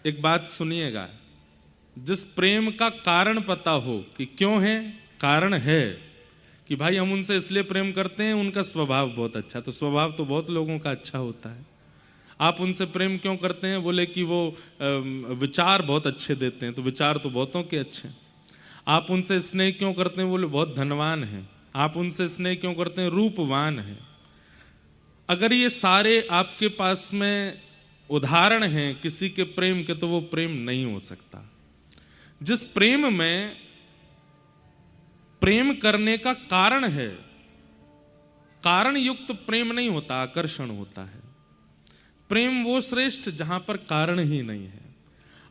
एक बात सुनिएगा, जिस प्रेम का कारण पता हो कि क्यों है, कारण है कि भाई हम उनसे इसलिए प्रेम करते हैं, उनका स्वभाव बहुत अच्छा है। तो स्वभाव तो बहुत लोगों का अच्छा होता है। आप उनसे प्रेम क्यों करते हैं? बोले कि वो विचार बहुत अच्छे देते हैं। तो विचार तो बहुतों के अच्छे हैं। आप उनसे स्नेह क्यों करते हैं? बोले बहुत धनवान हैं। आप उनसे स्नेह क्यों करते हैं? रूपवान हैं। अगर ये सारे आपके पास में उदाहरण हैं किसी के प्रेम के, तो वो प्रेम नहीं हो सकता। जिस प्रेम में प्रेम करने का कारण है, कारण युक्त प्रेम नहीं होता, आकर्षण होता है। प्रेम वो श्रेष्ठ जहां पर कारण ही नहीं है।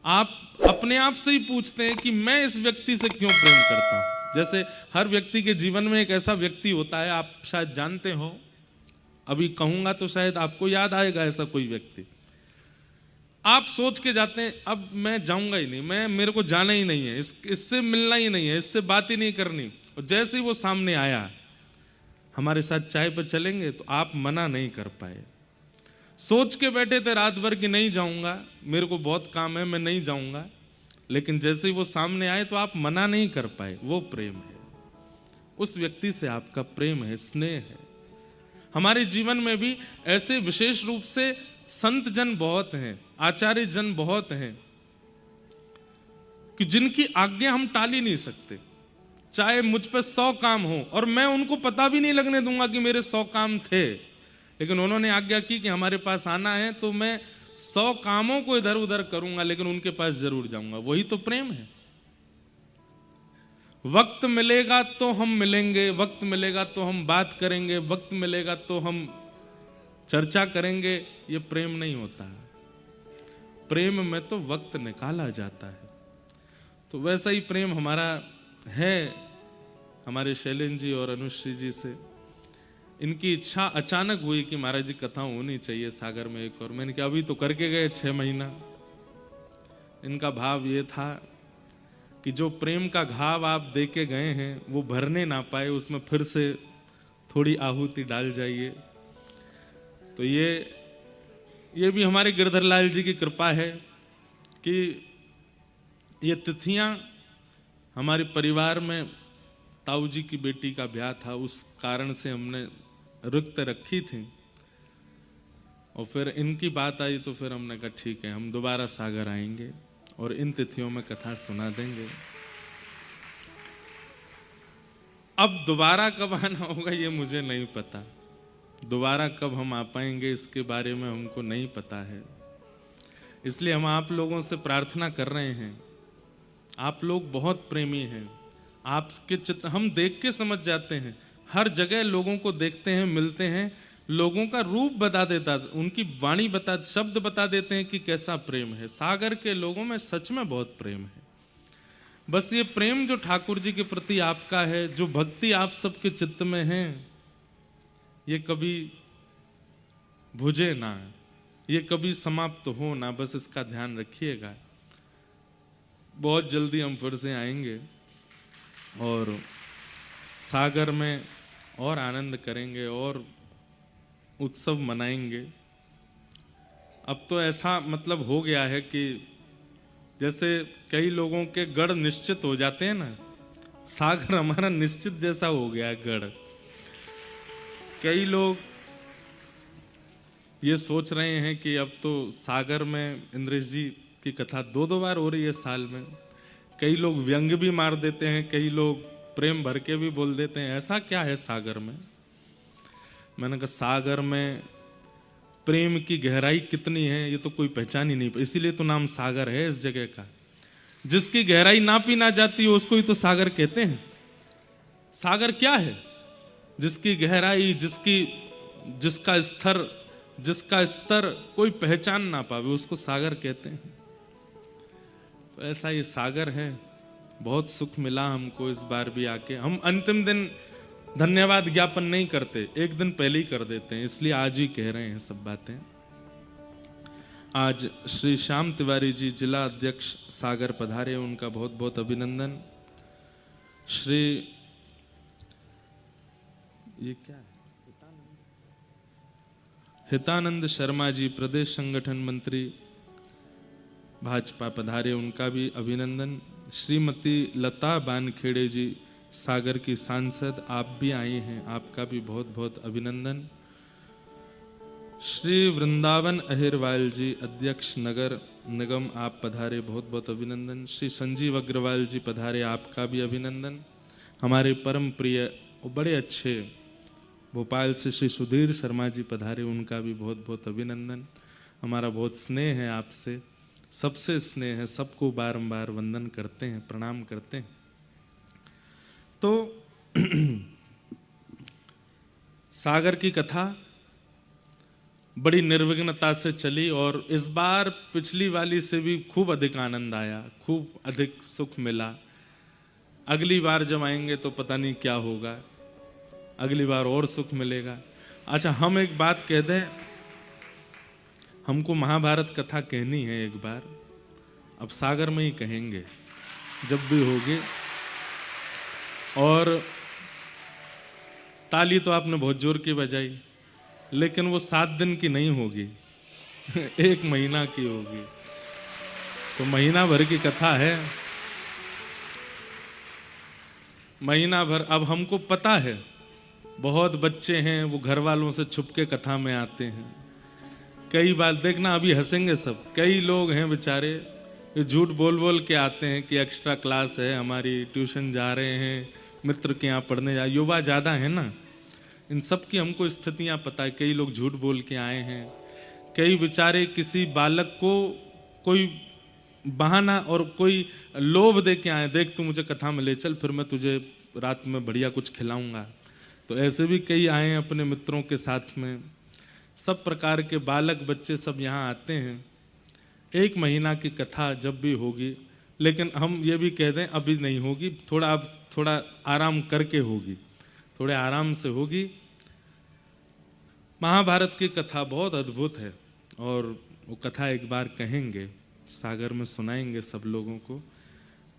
आप अपने आप से ही पूछते हैं कि मैं इस व्यक्ति से क्यों प्रेम करता हूं। जैसे हर व्यक्ति के जीवन में एक ऐसा व्यक्ति होता है, आप शायद जानते हो, अभी कहूंगा तो शायद आपको याद आएगा ऐसा कोई व्यक्ति। आप सोच के जाते हैं अब मैं जाऊंगा ही नहीं, मेरे को जाना ही नहीं है, इससे मिलना ही नहीं है, इससे बात ही नहीं करनी। और जैसे ही वो सामने आया, हमारे साथ चाय पर चलेंगे, तो आप मना नहीं कर पाए। सोच के बैठे थे रात भर कि नहीं जाऊंगा, मेरे को बहुत काम है, मैं नहीं जाऊंगा। लेकिन जैसे ही वो सामने आए तो आप मना नहीं कर पाए। वो प्रेम है, उस व्यक्ति से आपका प्रेम है, स्नेह है। हमारे जीवन में भी ऐसे विशेष रूप से संत जन बहुत हैं, आचार्य जन बहुत हैं कि जिनकी आज्ञा हम टाल ही नहीं सकते। चाहे मुझ पे 100 काम हो और मैं उनको पता भी नहीं लगने दूंगा कि मेरे 100 काम थे, लेकिन उन्होंने आज्ञा की कि हमारे पास आना है, तो मैं 100 कामों को इधर उधर करूंगा, लेकिन उनके पास जरूर जाऊंगा। वही तो प्रेम है। वक्त मिलेगा तो हम मिलेंगे, वक्त मिलेगा तो हम बात करेंगे, वक्त मिलेगा तो हम चर्चा करेंगे। ये प्रेम नहीं होता। प्रेम में तो वक्त निकाला जाता है। तो वैसा ही प्रेम हमारा है हमारे शैलेंद्र जी और अनुश्री जी से। इनकी इच्छा अचानक हुई कि महाराज जी कथा होनी चाहिए सागर में एक, और मैंने कहा अभी तो करके गए 6 महीना। इनका भाव ये था कि जो प्रेम का घाव आप दे के गए हैं वो भरने ना पाए, उसमें फिर से थोड़ी आहुति डाल जाइए। तो ये भी हमारे गिरधर लाल जी की कृपा है कि ये तिथियां हमारे परिवार में ताऊ जी की बेटी का ब्याह था, उस कारण से हमने रुकते रखी थी। और फिर इनकी बात आई तो फिर हमने कहा ठीक है, हम दोबारा सागर आएंगे और इन तिथियों में कथा सुना देंगे। अब दोबारा कब आना होगा ये मुझे नहीं पता, दोबारा कब हम आ पाएंगे इसके बारे में हमको नहीं पता है। इसलिए हम आप लोगों से प्रार्थना कर रहे हैं। आप लोग बहुत प्रेमी हैं, आपके चित्र हम देख के समझ जाते हैं। हर जगह लोगों को देखते हैं, मिलते हैं, लोगों का रूप बता देता, उनकी वाणी बता, शब्द बता देते हैं कि कैसा प्रेम है। सागर के लोगों में सच में बहुत प्रेम है। बस ये प्रेम जो ठाकुर जी के प्रति आपका है, जो भक्ति आप सबके चित्त में है, ये कभी बुझे ना, ये कभी समाप्त हो ना, बस इसका ध्यान रखिएगा। बहुत जल्दी हम फिर से आएंगे और सागर में और आनंद करेंगे और उत्सव मनाएंगे। अब तो ऐसा मतलब हो गया है कि जैसे कई लोगों के गढ़ निश्चित हो जाते हैं ना, सागर हमारा निश्चित जैसा हो गया है गढ़। कई लोग ये सोच रहे हैं कि अब तो सागर में इंद्रेश जी की कथा 2-2 बार हो रही है साल में। कई लोग व्यंग भी मार देते हैं, कई लोग प्रेम भर के भी बोल देते हैं। ऐसा क्या है सागर में? मैंने कहा सागर में प्रेम की गहराई कितनी है ये तो कोई पहचान ही नहीं, इसीलिए तो नाम सागर है इस जगह का। जिसकी गहराई नापी ना जाती हो उसको ही तो सागर कहते हैं। सागर क्या है? जिसकी गहराई, जिसका स्तर कोई पहचान ना पावे उसको सागर कहते हैं। तो ऐसा ये सागर है। बहुत सुख मिला हमको इस बार भी आके। हम अंतिम दिन धन्यवाद ज्ञापन नहीं करते, एक दिन पहले ही कर देते हैं, इसलिए आज ही कह रहे हैं सब बातें। आज श्री श्याम तिवारी जी जिला अध्यक्ष सागर पधारे, उनका बहुत बहुत अभिनंदन। श्री ये क्या है, हितानंद शर्मा जी प्रदेश संगठन मंत्री, भाजपा पधारे, उनका भी अभिनंदन। श्रीमती लता बानखेड़े जी सागर की सांसद, आप भी आई हैं, आपका भी बहुत बहुत अभिनंदन। श्री वृंदावन अहिरवाल जी अध्यक्ष नगर निगम, आप पधारे, बहुत बहुत अभिनंदन। श्री संजीव अग्रवाल जी पधारे, आपका भी अभिनंदन। हमारे परम प्रिय और बड़े अच्छे भोपाल से श्री सुधीर शर्मा जी पधारे, उनका भी बहुत बहुत अभिनंदन। हमारा बहुत स्नेह है आपसे, सबसे स्नेह है, सबको बारंबार वंदन करते हैं, प्रणाम करते हैं। तो सागर की कथा बड़ी निर्विघ्नता से चली और इस बार पिछली वाली से भी खूब अधिक आनंद आया, खूब अधिक सुख मिला। अगली बार जब आएंगे तो पता नहीं क्या होगा, अगली बार और सुख मिलेगा। अच्छा, हम एक बात कह दें, हमको महाभारत कथा कहनी है एक बार, अब सागर में ही कहेंगे जब भी होगी। और ताली तो आपने बहुत जोर की बजाई, लेकिन वो 7 दिन की नहीं होगी 1 महीना की होगी। तो महीना भर की कथा है, महीना भर। अब हमको पता है बहुत बच्चे हैं वो घर वालों से छुप के कथा में आते हैं। कई बार देखना, अभी हंसेंगे सब, कई लोग हैं बेचारे झूठ बोल बोल के आते हैं कि एक्स्ट्रा क्लास है हमारी, ट्यूशन जा रहे हैं, मित्र के यहाँ पढ़ने जा, युवा ज़्यादा है ना, इन सब की हमको स्थितियाँ पता है। कई लोग झूठ बोल के आए हैं, कई बेचारे किसी बालक को कोई बहाना और कोई लोभ दे के आए, देख तू मुझे कथा में ले चल, फिर मैं तुझे रात में बढ़िया कुछ खिलाऊंगा। तो ऐसे भी कई आए हैं अपने मित्रों के साथ में। सब प्रकार के बालक बच्चे सब यहाँ आते हैं। 1 महीना की कथा जब भी होगी, लेकिन हम ये भी कह दें अभी नहीं होगी, थोड़ा आराम करके होगी, थोड़े आराम से होगी। महाभारत की कथा बहुत अद्भुत है और वो कथा एक बार कहेंगे, सागर में सुनाएंगे सब लोगों को।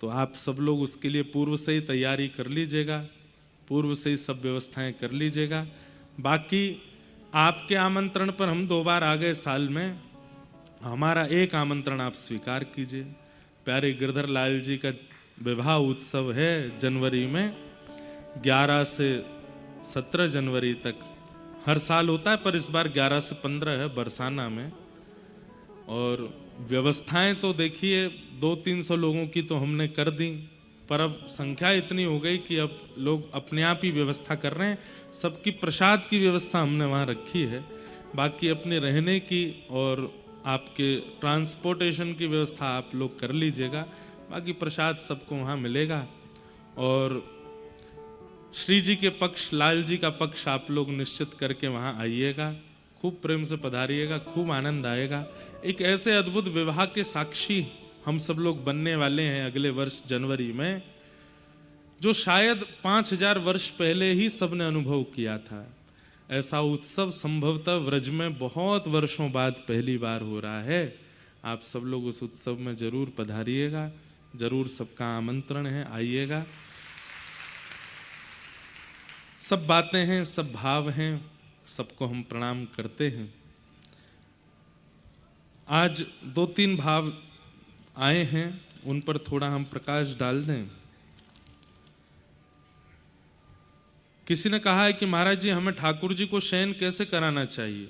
तो आप सब लोग उसके लिए पूर्व से ही तैयारी कर लीजिएगा, पूर्व से ही सब व्यवस्थाएं कर लीजिएगा। बाकी आपके आमंत्रण पर हम 2 बार आ गए साल में, हमारा एक आमंत्रण आप स्वीकार कीजिए। प्यारे गिरधर लाल जी का विवाह उत्सव है जनवरी में, 11 से 17 जनवरी तक हर साल होता है, पर इस बार 11 से 15 है बरसाना में। और व्यवस्थाएं तो देखिए 200-300 लोगों की तो हमने कर दी, पर अब संख्या इतनी हो गई कि अब लोग अपने आप ही व्यवस्था कर रहे हैं। सबकी प्रसाद की व्यवस्था हमने वहाँ रखी है, बाकी अपने रहने की और आपके ट्रांसपोर्टेशन की व्यवस्था आप लोग कर लीजिएगा, बाकी प्रसाद सबको वहाँ मिलेगा। और श्री जी के पक्ष, लाल जी का पक्ष आप लोग निश्चित करके वहाँ आइएगा, खूब प्रेम से पधारिएगा, खूब आनंद आएगा। एक ऐसे अद्भुत विवाह के साक्षी हम सब लोग बनने वाले हैं अगले वर्ष जनवरी में, जो शायद 5000 वर्ष पहले ही सबने अनुभव किया था। ऐसा उत्सव संभवतः व्रज में बहुत वर्षों बाद पहली बार हो रहा है। आप सब लोग उस उत्सव में जरूर पधारिएगा, जरूर सबका आमंत्रण है, आइएगा। सब बातें हैं, सब भाव हैं, सबको हम प्रणाम करते हैं। आज 2-3 भाव आए हैं, उन पर थोड़ा हम प्रकाश डाल दें। किसी ने कहा है कि महाराज जी हमें ठाकुर जी को शयन कैसे कराना चाहिए?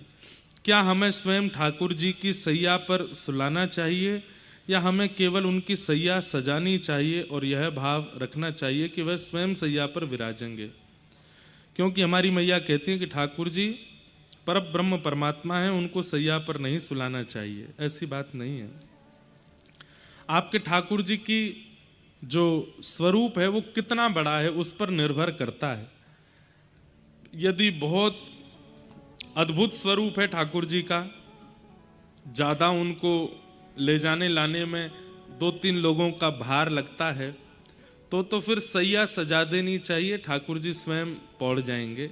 क्या हमें स्वयं ठाकुर जी की सैया पर सुलाना चाहिए या हमें केवल उनकी सैया सजानी चाहिए और यह भाव रखना चाहिए कि वह स्वयं सैया पर विराजेंगे? क्योंकि हमारी मैया कहती है कि ठाकुर जी परब्रह्म परमात्मा है, उनको सैया पर नहीं सुलाना चाहिए। ऐसी बात नहीं है। आपके ठाकुर जी की जो स्वरूप है वो कितना बड़ा है उस पर निर्भर करता है। यदि बहुत अद्भुत स्वरूप है ठाकुर जी का, ज़्यादा उनको ले जाने लाने में 2-3 लोगों का भार लगता है, तो फिर सैया सजा देनी चाहिए, ठाकुर जी स्वयं पौड़ जाएंगे।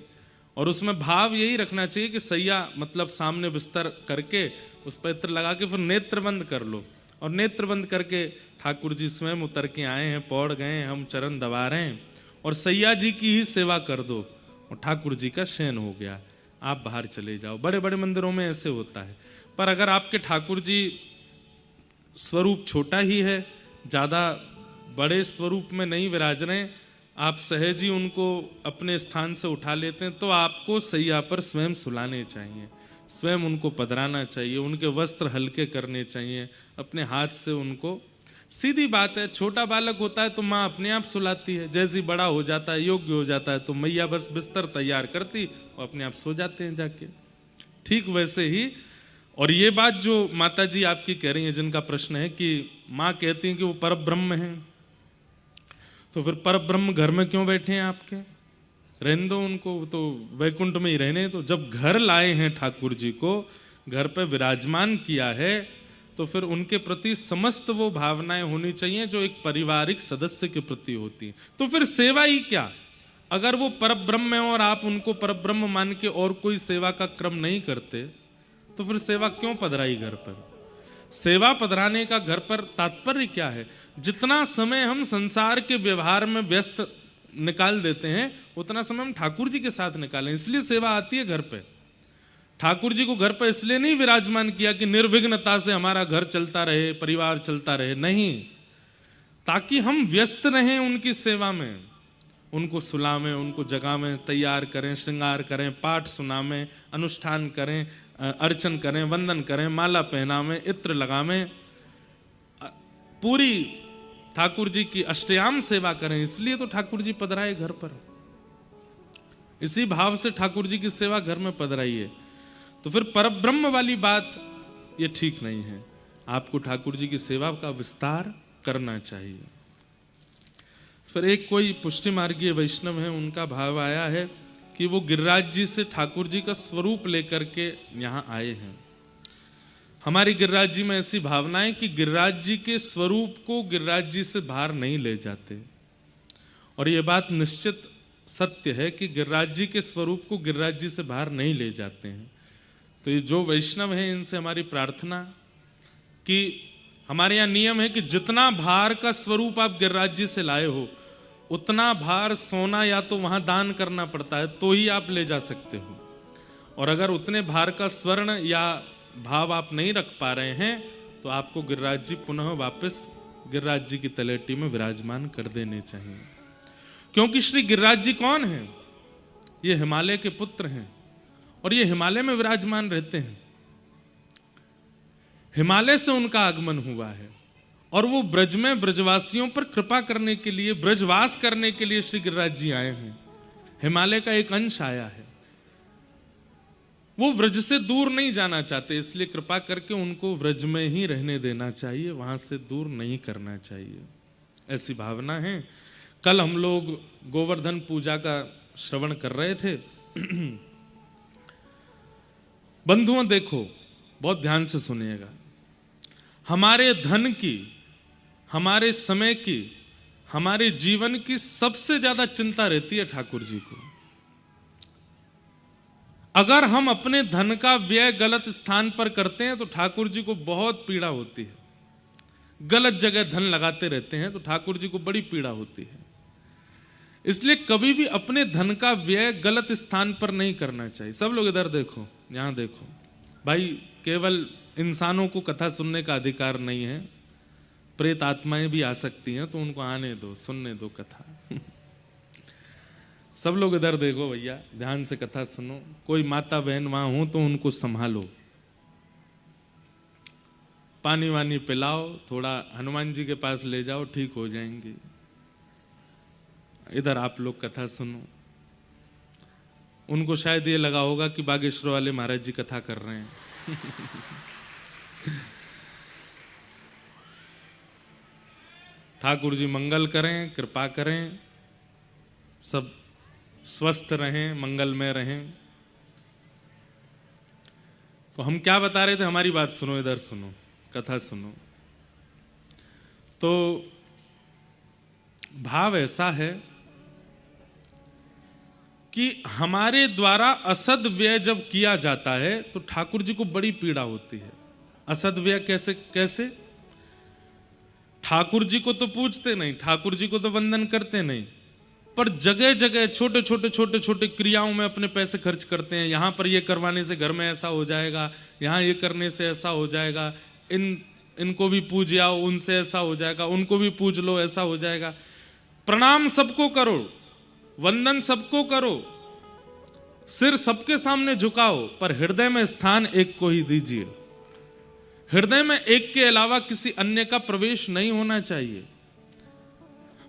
और उसमें भाव यही रखना चाहिए कि सैया मतलब सामने बिस्तर करके उस पर इत्र लगा के फिर नेत्र बंद कर लो, और नेत्र बंद करके ठाकुर जी स्वयं उतर के आए हैं, पौड़ गए हैं, हम चरण दबा रहे हैं, और सैया जी की ही सेवा कर दो और ठाकुर जी का शयन हो गया, आप बाहर चले जाओ। बड़े बड़े मंदिरों में ऐसे होता है। पर अगर आपके ठाकुर जी स्वरूप छोटा ही है, ज़्यादा बड़े स्वरूप में नहीं विराज रहे, आप सहज ही उनको अपने स्थान से उठा लेते हैं, तो आपको सैया पर स्वयं सुलाने चाहिए, स्वयं उनको पधराना चाहिए, उनके वस्त्र हल्के करने चाहिए, अपने हाथ से उनको। सीधी बात है, छोटा बालक होता है तो माँ अपने आप सुलाती है, जैसे बड़ा हो जाता है, योग्य हो जाता है, तो मैया बस बिस्तर तैयार करती, वो अपने आप सो जाते हैं जाके। ठीक वैसे ही, और ये बात जो माता जी आपकी कह रही हैं, जिनका प्रश्न है कि माँ कहती हैं कि वो परब्रह्म हैं, तो फिर परब्रह्म घर में क्यों बैठे हैं आपके? रहने दो उनको, तो वैकुंठ में ही रहने। तो जब घर लाए हैं ठाकुर जी को, घर पे विराजमान किया है, तो फिर उनके प्रति समस्त वो भावनाएं होनी चाहिए जो एक पारिवारिक सदस्य के प्रति होती हैं। तो फिर सेवा ही क्या? अगर वो परब्रह्म है और आप उनको परब्रह्म मान के और कोई सेवा का क्रम नहीं करते, तो फिर सेवा क्यों पधराई घर पर? सेवा पधराने का घर पर तात्पर्य क्या है? जितना समय हम संसार के व्यवहार में व्यस्त निकाल देते हैं, उतना समय हम ठाकुर जी के साथ निकालें, इसलिए सेवा आती है घर पे। ठाकुर जी को घर पर इसलिए नहीं विराजमान किया कि निर्विघ्नता से हमारा घर चलता रहे, परिवार चलता रहे, नहीं, ताकि हम व्यस्त रहें उनकी सेवा में, उनको सुलावें, उनको जगावें, तैयार करें, श्रृंगार करें, पाठ सुनावें, अनुष्ठान करें, अर्चन करें, वंदन करें, माला पहनावें, इत्र लगावें, पूरी ठाकुर जी की अष्टयाम सेवा करें। इसलिए तो ठाकुर जी पधराए घर पर, इसी भाव से ठाकुर जी की सेवा घर में पधराई है। तो फिर परब्रह्म वाली बात ये ठीक नहीं है, आपको ठाकुर जी की सेवा का विस्तार करना चाहिए। फिर एक कोई पुष्टि मार्गीय वैष्णव है, उनका भाव आया है कि वो गिरिराज जी से ठाकुर जी का स्वरूप लेकर के यहाँ आए हैं। हमारी गिरिराज जी में ऐसी भावना है कि गिरिराज जी के स्वरूप को गिरिराज जी से बाहर नहीं ले जाते, और ये बात निश्चित सत्य है कि गिरिराज जी के स्वरूप को गिरिराज जी से बाहर नहीं ले जाते हैं। तो ये जो वैष्णव हैं, इनसे हमारी प्रार्थना कि हमारे यहाँ नियम है कि जितना भार का स्वरूप आप गिरिराज जी से लाए हो, उतना भार सोना या तो वहां दान करना पड़ता है, तो ही आप ले जा सकते हो। और अगर उतने भार का स्वर्ण या भाव आप नहीं रख पा रहे हैं, तो आपको गिरिराज जी पुनः वापस गिरिराज जी की तलेटी में विराजमान कर देने चाहिए। क्योंकि श्री गिरिराज जी कौन है? ये हिमालय के पुत्र हैं, और ये हिमालय में विराजमान रहते हैं। हिमालय से उनका आगमन हुआ है, और वो ब्रज में ब्रजवासियों पर कृपा करने के लिए, ब्रजवास करने के लिए श्री गिरिराज जी आए हैं। हिमालय का एक अंश आया है, वो ब्रज से दूर नहीं जाना चाहते, इसलिए कृपा करके उनको ब्रज में ही रहने देना चाहिए, वहां से दूर नहीं करना चाहिए, ऐसी भावना है। कल हम लोग गोवर्धन पूजा का श्रवण कर रहे थे। बंधुओं देखो, बहुत ध्यान से सुनिएगा, हमारे धन की, हमारे समय की, हमारे जीवन की सबसे ज्यादा चिंता रहती है ठाकुर जी को। अगर हम अपने धन का व्यय गलत स्थान पर करते हैं तो ठाकुर जी को बहुत पीड़ा होती है। गलत जगह धन लगाते रहते हैं तो ठाकुर जी को बड़ी पीड़ा होती है। इसलिए कभी भी अपने धन का व्यय गलत स्थान पर नहीं करना चाहिए। सब लोग इधर देखो, यहां देखो भाई, केवल इंसानों को कथा सुनने का अधिकार नहीं है, प्रेत आत्माएं भी आ सकती हैं, तो उनको आने दो, सुनने दो कथा। सब लोग इधर देखो भैया, ध्यान से कथा सुनो। कोई माता बहन वहां हो तो उनको संभालो, पानी वानी पिलाओ, थोड़ा हनुमान जी के पास ले जाओ, ठीक हो जाएंगे। इधर आप लोग कथा सुनो। उनको शायद ये लगा होगा कि बागेश्वर वाले महाराज जी कथा कर रहे हैं। ठाकुर जी मंगल करें, कृपा करें, सब स्वस्थ रहें, मंगलमय रहें। तो हम क्या बता रहे थे, हमारी बात सुनो, इधर सुनो, कथा सुनो। तो भाव ऐसा है कि हमारे द्वारा असद व्यय जब किया जाता है तो ठाकुर जी को बड़ी पीड़ा होती है। असद व्यय कैसे कैसे? ठाकुर जी को तो पूछते नहीं, ठाकुर जी को तो वंदन करते नहीं, पर जगह जगह छोटे छोटे क्रियाओं में अपने पैसे खर्च करते हैं। यहां पर ये करवाने से घर में ऐसा हो जाएगा, यहां ये करने से ऐसा हो जाएगा, इन इनको भी पूज आओ, उनसे ऐसा हो जाएगा, उनको भी पूज लो, ऐसा हो जाएगा। प्रणाम सबको करो, वंदन सबको करो, सिर सबके सामने झुकाओ, पर हृदय में स्थान एक को ही दीजिए। हृदय में एक के अलावा किसी अन्य का प्रवेश नहीं होना चाहिए।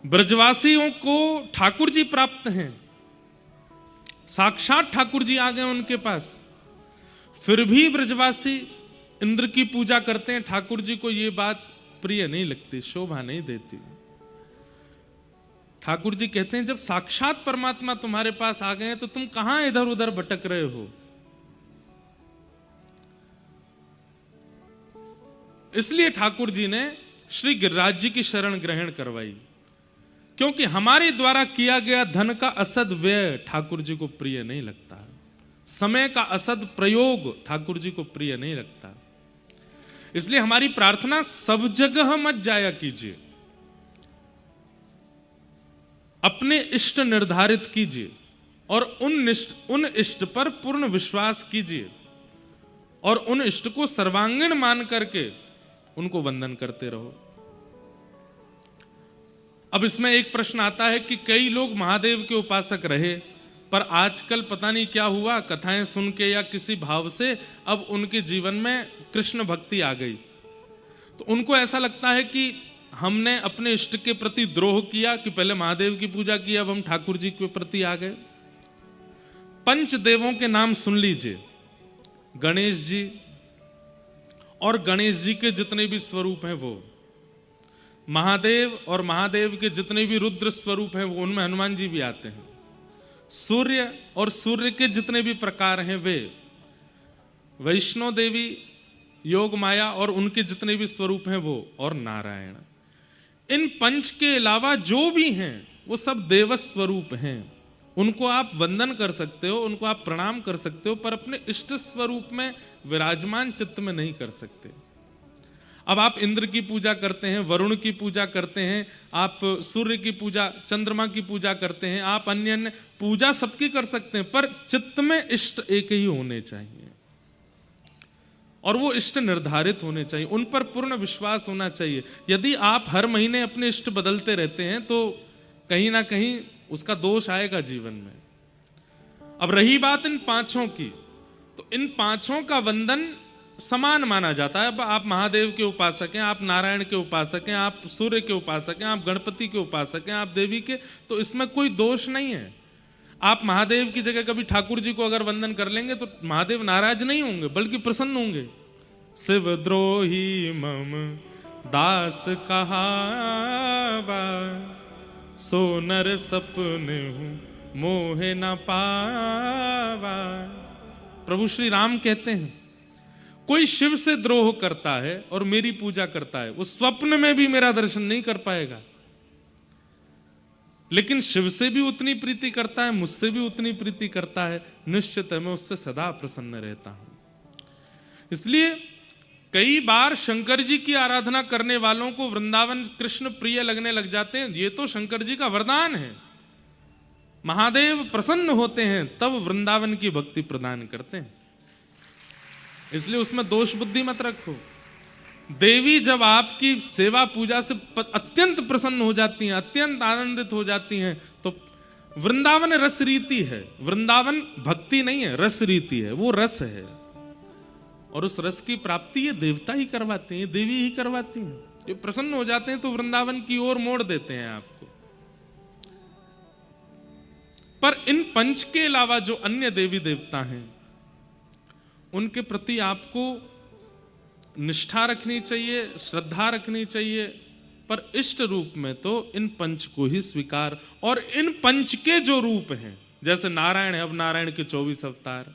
ब्रजवासियों को ठाकुर जी प्राप्त हैं, साक्षात ठाकुर जी आ गए उनके पास, फिर भी ब्रजवासी इंद्र की पूजा करते हैं। ठाकुर जी को यह बात प्रिय नहीं लगती, शोभा नहीं देती। ठाकुर जी कहते हैं जब साक्षात परमात्मा तुम्हारे पास आ गए हैं तो तुम कहां इधर उधर भटक रहे हो। इसलिए ठाकुर जी ने श्री गिरिराज जी की शरण ग्रहण करवाई, क्योंकि हमारे द्वारा किया गया धन का असद व्यय ठाकुर जी को प्रिय नहीं लगता, समय का असद प्रयोग ठाकुर जी को प्रिय नहीं लगता। इसलिए हमारी प्रार्थना सब जगह मत जाया कीजिए, अपने इष्ट निर्धारित कीजिए और उन इष्ट पर पूर्ण विश्वास कीजिए और उन इष्ट को सर्वांगीण मान करके उनको वंदन करते रहो। अब इसमें एक प्रश्न आता है कि कई लोग महादेव के उपासक रहे, पर आजकल पता नहीं क्या हुआ, कथाएं सुन के या किसी भाव से अब उनके जीवन में कृष्ण भक्ति आ गई, तो उनको ऐसा लगता है कि हमने अपने इष्ट के प्रति द्रोह किया कि पहले महादेव की पूजा की, अब हम ठाकुर जी के प्रति आ गए। पंच देवों के नाम सुन लीजिए, गणेश जी और गणेश जी के जितने भी स्वरूप हैं वो, महादेव और महादेव के जितने भी रुद्र स्वरूप हैं वो, उनमें हनुमान जी भी आते हैं, सूर्य और सूर्य के जितने भी प्रकार हैं वे, वैष्णो देवी, योग माया और उनके जितने भी स्वरूप हैं वो, और नारायण। इन पंच के अलावा जो भी हैं वो सब देव स्वरूप हैं। उनको आप वंदन कर सकते हो, उनको आप प्रणाम कर सकते हो, पर अपने इष्ट स्वरूप में विराजमान चित्त में नहीं कर सकते। अब आप इंद्र की पूजा करते हैं, वरुण की पूजा करते हैं, आप सूर्य की पूजा, चंद्रमा की पूजा करते हैं, आप अन्य अन्य पूजा सबकी कर सकते हैं, पर चित्त में इष्ट एक ही होने चाहिए और वो इष्ट निर्धारित होने चाहिए, उन पर पूर्ण विश्वास होना चाहिए। यदि आप हर महीने अपने इष्ट बदलते रहते हैं तो कहीं ना कहीं उसका दोष आएगा जीवन में। अब रही बात इन पांचों की, तो इन पांचों का वंदन समान माना जाता है। अब आप महादेव के उपासक हैं, आप नारायण के उपासक हैं, आप सूर्य के उपासक हैं, आप गणपति के उपासक हैं, आप देवी के, तो इसमें कोई दोष नहीं है। आप महादेव की जगह कभी ठाकुर जी को अगर वंदन कर लेंगे तो महादेव नाराज नहीं होंगे बल्कि प्रसन्न होंगे। शिव द्रोही मम दास कहावा, सो नर सपने हूं मोहे न पावा। प्रभु श्री राम कहते हैं कोई शिव से द्रोह करता है और मेरी पूजा करता है, वो स्वप्न में भी मेरा दर्शन नहीं कर पाएगा, लेकिन शिव से भी उतनी प्रीति करता है, मुझसे भी उतनी प्रीति करता है, निश्चित है मैं उससे सदा प्रसन्न रहता हूं। इसलिए कई बार शंकर जी की आराधना करने वालों को वृंदावन कृष्ण प्रिय लगने लग जाते हैं। ये तो शंकर जी का वरदान है, महादेव प्रसन्न होते हैं तब वृंदावन की भक्ति प्रदान करते हैं, इसलिए उसमें दोष बुद्धि मत रखो। देवी जब आपकी सेवा पूजा से अत्यंत प्रसन्न हो जाती हैं, अत्यंत आनंदित हो जाती हैं, तो वृंदावन रस रीति है, वृंदावन भक्ति नहीं है, रस रीति है, वो रस है, और उस रस की प्राप्ति ये देवता ही करवाते हैं, देवी ही करवाती हैं। ये प्रसन्न हो जाते हैं तो वृंदावन की ओर मोड़ देते हैं आपको। पर इन पंच के अलावा जो अन्य देवी देवता हैं उनके प्रति आपको निष्ठा रखनी चाहिए, श्रद्धा रखनी चाहिए, पर इष्ट रूप में तो इन पंच को ही स्वीकार। और इन पंच के जो रूप हैं, जैसे नारायण है, अब नारायण के 24 अवतार,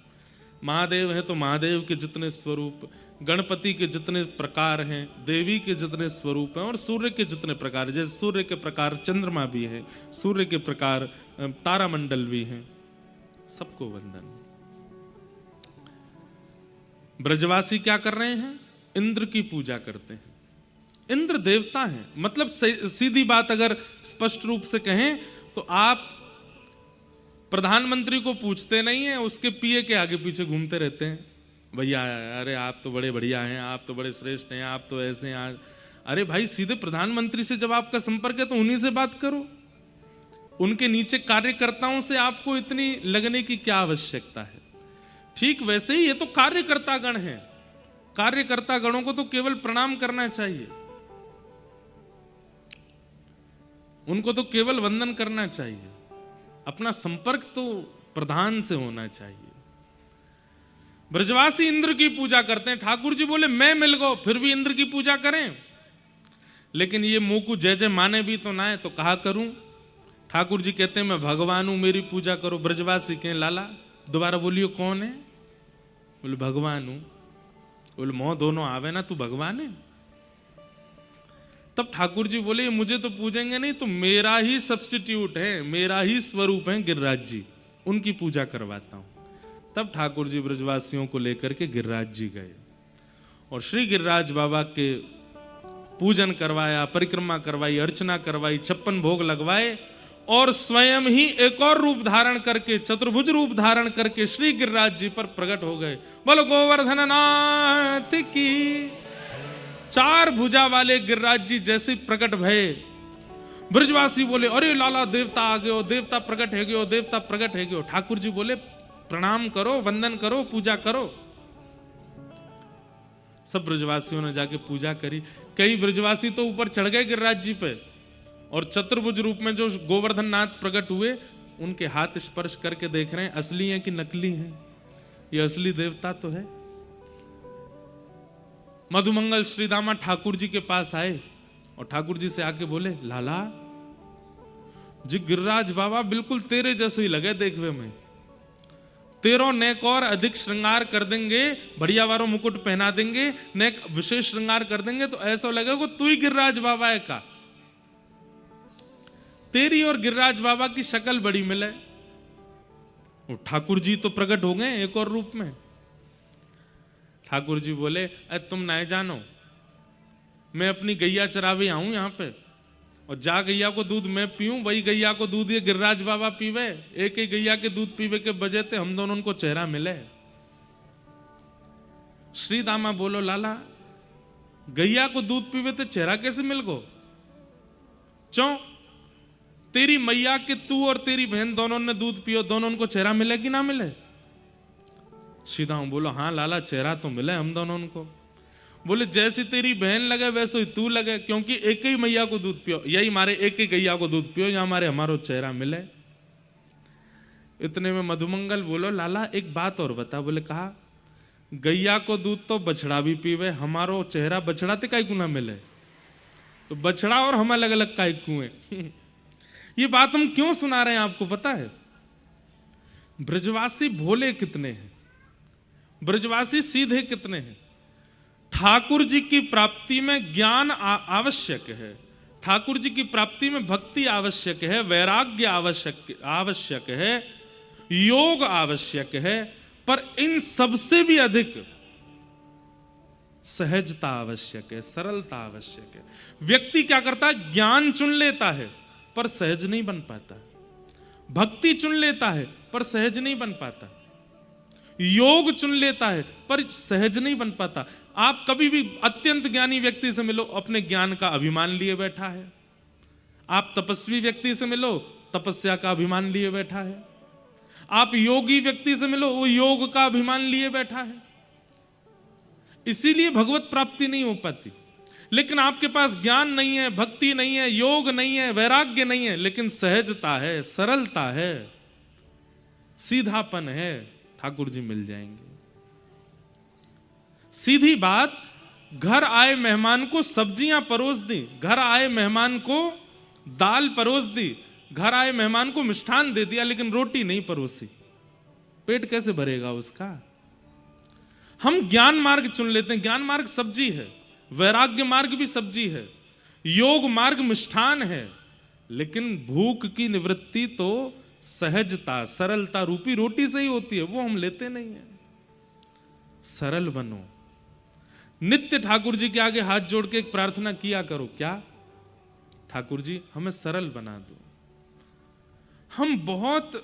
महादेव है तो महादेव के जितने स्वरूप, गणपति के जितने प्रकार हैं, देवी के जितने स्वरूप हैं, और सूर्य के जितने प्रकार, जैसे सूर्य के प्रकार चंद्रमा भी है, सूर्य के प्रकार तारामंडल भी हैं, सबको वंदन। ब्रजवासी क्या कर रहे हैं? इंद्र की पूजा करते हैं। इंद्र देवता हैं, मतलब सीधी बात अगर स्पष्ट रूप से कहें तो आप प्रधानमंत्री को पूछते नहीं है, उसके पीए के आगे पीछे घूमते रहते हैं, भैया अरे आप तो बड़े बढ़िया हैं, आप तो बड़े श्रेष्ठ हैं, आप तो ऐसे हैं। अरे भाई सीधे प्रधानमंत्री से जब आपका संपर्क है तो उन्हीं से बात करो। उनके नीचे कार्यकर्ताओं से आपको इतनी लगने की क्या आवश्यकता है। ठीक वैसे ही ये तो कार्यकर्ता गण है, कार्यकर्ता गणों को तो केवल प्रणाम करना चाहिए, उनको तो केवल वंदन करना चाहिए। अपना संपर्क तो प्रधान से होना चाहिए। ब्रजवासी इंद्र की पूजा करते हैं। ठाकुर जी बोले मैं मिल गो फिर भी इंद्र की पूजा करें, लेकिन ये मुंह को जय जय माने भी तो ना है, तो कहा करूं। ठाकुर जी कहते हैं मैं भगवान हूं, मेरी पूजा करो। ब्रजवासी कहें लाला दोबारा बोलियो कौन है? बोले भगवान हूं। बोले मोह दोनों आवे ना, तू भगवान है? तब ठाकुर जी बोले मुझे तो पूजेंगे नहीं, तो मेरा ही सब्स्टिट्यूट है, मेरा ही स्वरूप है गिरिराज जी, उनकी पूजा करवाता हूं। तब ठाकुर जी ब्रजवासियों को लेकर के गिरिराज जी गए और श्री गिरिराज बाबा के पूजन करवाया, परिक्रमा करवाई, अर्चना करवाई, 56 भोग लगवाए और स्वयं ही एक और रूप धारण करके, चतुर्भुज रूप धारण करके श्री गिरिराज जी पर प्रकट हो गए। बोलो गोवर्धन नाथ की। 4 भुजा वाले गिरिराज जी जैसे प्रकट भये, ब्रजवासी बोले अरे लाला देवता आ गयो, देवता प्रकट है गयो, देवता प्रकट है गयो। ठाकुर जी बोले प्रणाम करो, वंदन करो, पूजा करो। सब ब्रजवासियों ने जाके पूजा करी। कई ब्रजवासी तो ऊपर चढ़ गए गिरिराज जी पे और चतुर्भुज रूप में जो गोवर्धन नाथ प्रकट हुए उनके हाथ स्पर्श करके देख रहे हैं असली हैं कि नकली हैं, ये असली देवता तो है। मधुमंगल श्रीदामा ठाकुर जी के पास आए और ठाकुर जी से आके बोले लाला जी गिरिराज बाबा बिल्कुल तेरे जैसे ही लगे देखवे में, तेरो नेक और अधिक श्रृंगार कर देंगे, बढ़िया वारों मुकुट पहना देंगे, नेक विशेष श्रृंगार कर देंगे तो ऐसा लगेगा तू ही गिरिराज बाबा है का। तेरी और गिरिराज बाबा की शक्ल बड़ी मिले। ठाकुर जी तो प्रकट हो गए एक और रूप में। ठाकुर जी बोले तुम नहीं जानो, मैं अपनी गैया चरावे आऊं यहां पे और जा गैया को दूध मैं पीऊं, वही गैया को दूध ये गिरिराज बाबा पीवे। एक ही गैया के दूध पीवे के बजे थे हम दोनों उनको चेहरा मिले। श्री दामा बोलो लाला गैया को दूध पीवे तो चेहरा कैसे मिल गो? क्यों? तेरी मैया के तू और तेरी बहन दोनों ने दूध पियो, दोनों उनको चेहरा मिले कि ना मिले? सीधा हूं बोलो हाँ लाला चेहरा तो मिले हम दोनों उनको। बोले जैसी तेरी बहन लगे वैसे ही तू लगे, क्योंकि एक ही मैया को दूध पियो, यही मारे एक ही गैया को दूध पियो, या हमारे हमारो चेहरा मिले। इतने में मधुमंगल बोलो लाला एक बात और बता। बोले कहा गैया को दूध तो बछड़ा भी पीवे, हमारो चेहरा बछड़ा ते काई को ना मिले, तो बछड़ा और हम अलग अलग काई कुएं। ये बात हम क्यों सुना रहे हैं आपको पता है? ब्रजवासी भोले कितने हैं, ब्रजवासी सीधे कितने हैं। ठाकुर जी की प्राप्ति में ज्ञान आवश्यक है, ठाकुर जी की प्राप्ति में भक्ति आवश्यक है, वैराग्य आवश्यक है, योग आवश्यक है, पर इन सबसे भी अधिक सहजता आवश्यक है, सरलता आवश्यक है। व्यक्ति क्या करता है? ज्ञान चुन लेता है पर सहज नहीं बन पाता, भक्ति चुन लेता है पर सहज नहीं बन पाता, योग चुन लेता है पर सहज नहीं बन पाता। आप कभी भी अत्यंत ज्ञानी व्यक्ति से मिलो, अपने ज्ञान का अभिमान लिए बैठा है। आप तपस्वी व्यक्ति से मिलो, तपस्या का अभिमान लिए बैठा है। आप योगी व्यक्ति से मिलो, वो योग का अभिमान लिए बैठा है। इसीलिए भगवत प्राप्ति नहीं हो पाती। लेकिन आपके पास ज्ञान नहीं है, भक्ति नहीं है, योग नहीं है, वैराग्य नहीं है, लेकिन सहजता है, सरलता है, सीधापन है, ठाकुर जी मिल जाएंगे। सीधी बात, घर आए मेहमान को सब्जियां परोस दी, घर आए मेहमान को दाल परोस दी, घर आए मेहमान को मिष्ठान दे दिया, लेकिन रोटी नहीं परोसी, पेट कैसे भरेगा उसका? हम ज्ञान मार्ग चुन लेते हैं। ज्ञान मार्ग सब्जी है, वैराग्य मार्ग भी सब्जी है, योग मार्ग मिष्ठान है, लेकिन भूख की निवृत्ति तो सहजता, सरलता रूपी रोटी से ही होती है, वो हम लेते नहीं है। सरल बनो। नित्य ठाकुर जी के आगे हाथ जोड़ के एक प्रार्थना किया करो, क्या? ठाकुर जी हमें सरल बना दो। हम बहुत